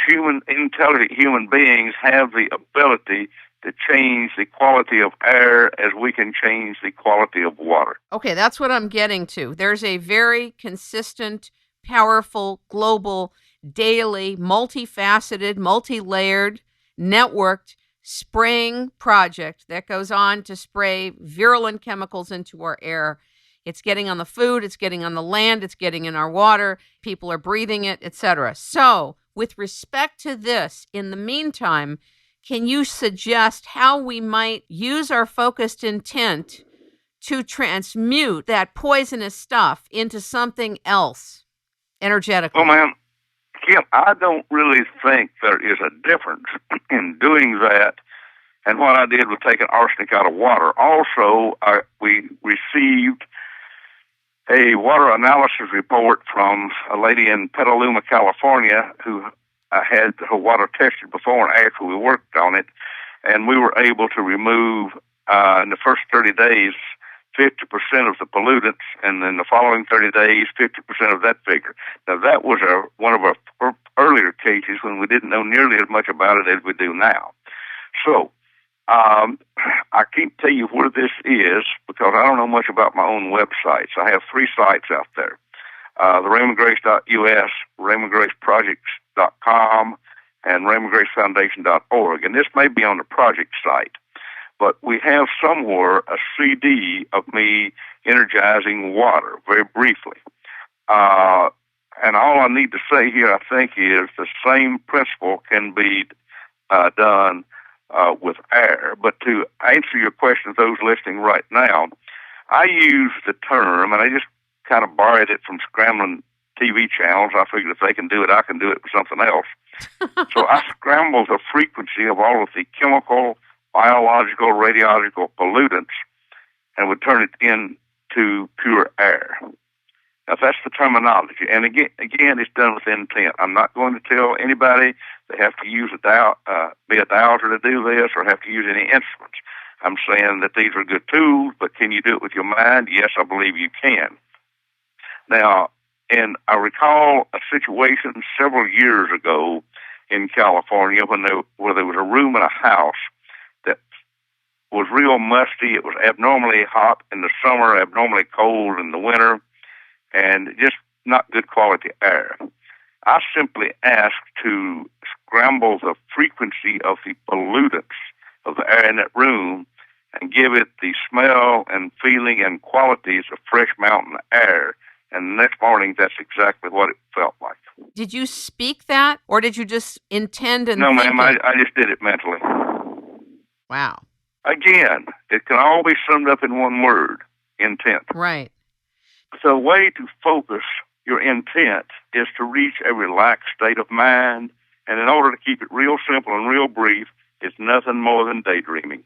intelligent human beings have the ability to change the quality of air as we can change the quality of water. Okay, that's what I'm getting to. There's a very consistent, powerful, global, daily, multifaceted, multi-layered, networked spraying project that goes on to spray virulent chemicals into our air. It's getting on the food, it's getting on the land, it's getting in our water, people are breathing it, etc. So, with respect to this, in the meantime, can you suggest how we might use our focused intent to transmute that poisonous stuff into something else energetically? Well, ma'am, Kim, I don't really think there is a difference in doing that and what I did with taking arsenic out of water. Also, we received a water analysis report from a lady in Petaluma, California, who had her water tested before and after we worked on it, and we were able to remove, in the first 30 days, 50% of the pollutants, and in the following 30 days, 50% of that figure. Now, that was one of our earlier cases when we didn't know nearly as much about it as we do now. So, I can't tell you where this is because I don't know much about my own websites. I have 3 sites out there. The RaymondGrace.us, RaymondGraceProjects.com, and RaymondGraceFoundation.org. And this may be on the project site, but we have somewhere a CD of me energizing water, very briefly. And all I need to say here, I think, is the same principle can be done with air. But to answer your question, those listening right now, I use the term, and I just kind of borrowed it from scrambling TV channels. I figured if they can do it, I can do it with something else. So I scrambled the frequency of all of the chemical, biological, radiological pollutants and would turn it into pure air. Now, that's the terminology. And again, it's done with intent. I'm not going to tell anybody they have to use be a dowser to do this or have to use any instruments. I'm saying that these are good tools, but can you do it with your mind? Yes, I believe you can. Now, and I recall a situation several years ago in California where there was a room in a house that was real musty. It was abnormally hot in the summer, abnormally cold in the winter, and just not good quality air. I simply asked to scramble the frequency of the pollutants of the air in that room and give it the smell and feeling and qualities of fresh mountain air. And the next morning, that's exactly what it felt like. Did you speak that, or did you just intend and No, think ma'am, it? I just did it mentally. Wow. Again, it can all be summed up in one word, intent. Right. The way to focus your intent is to reach a relaxed state of mind, and in order to keep it real simple and real brief, it's nothing more than daydreaming.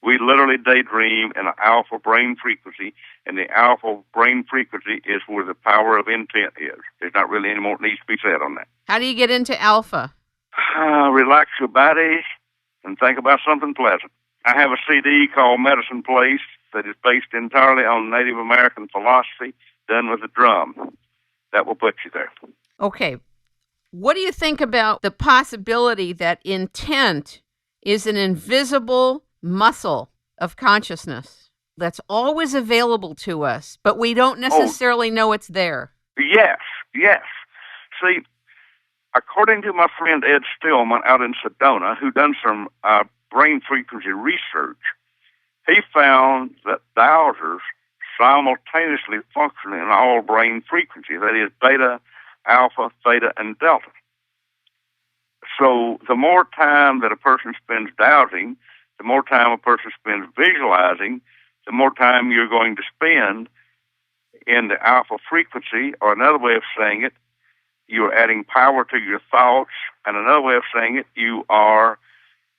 We literally daydream in an alpha brain frequency, and the alpha brain frequency is where the power of intent is. There's not really any more that needs to be said on that. How do you get into alpha? Relax your body and think about something pleasant. I have a CD called Medicine Place that is based entirely on Native American philosophy, done with a drum. That will put you there. Okay. What do you think about the possibility that intent is an invisible muscle of consciousness that's always available to us, but we don't necessarily know it's there? Yes. See, according to my friend Ed Stillman out in Sedona, who done some brain frequency research, he found that dowsers simultaneously function in all brain frequencies, that is, beta, alpha, theta, and delta. So the more time that a person spends dowsing, the more time a person spends visualizing, the more time you're going to spend in the alpha frequency, or another way of saying it, you're adding power to your thoughts, and another way of saying it, you are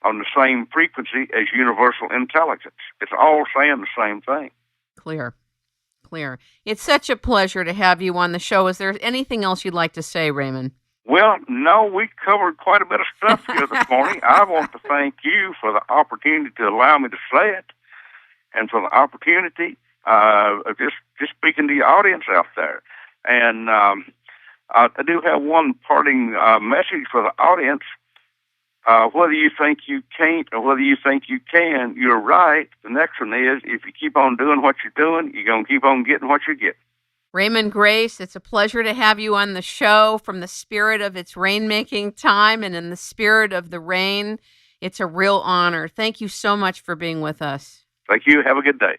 on the same frequency as universal intelligence. It's all saying the same thing. Clear. clear. It's such a pleasure to have you on the show. Is there anything else you'd like to say, Raymond? Well, no, we covered quite a bit of stuff here this morning. I want to thank you for the opportunity to allow me to say it, and for the opportunity of just speaking to the audience out there. And I do have one parting message for the audience. Whether you think you can't or whether you think you can, you're right. The next one is, if you keep on doing what you're doing, you're going to keep on getting what you get. Raymond Grace, it's a pleasure to have you on the show. From the spirit of its rainmaking time and in the spirit of the rain, it's a real honor. Thank you so much for being with us. Thank you. Have a good day.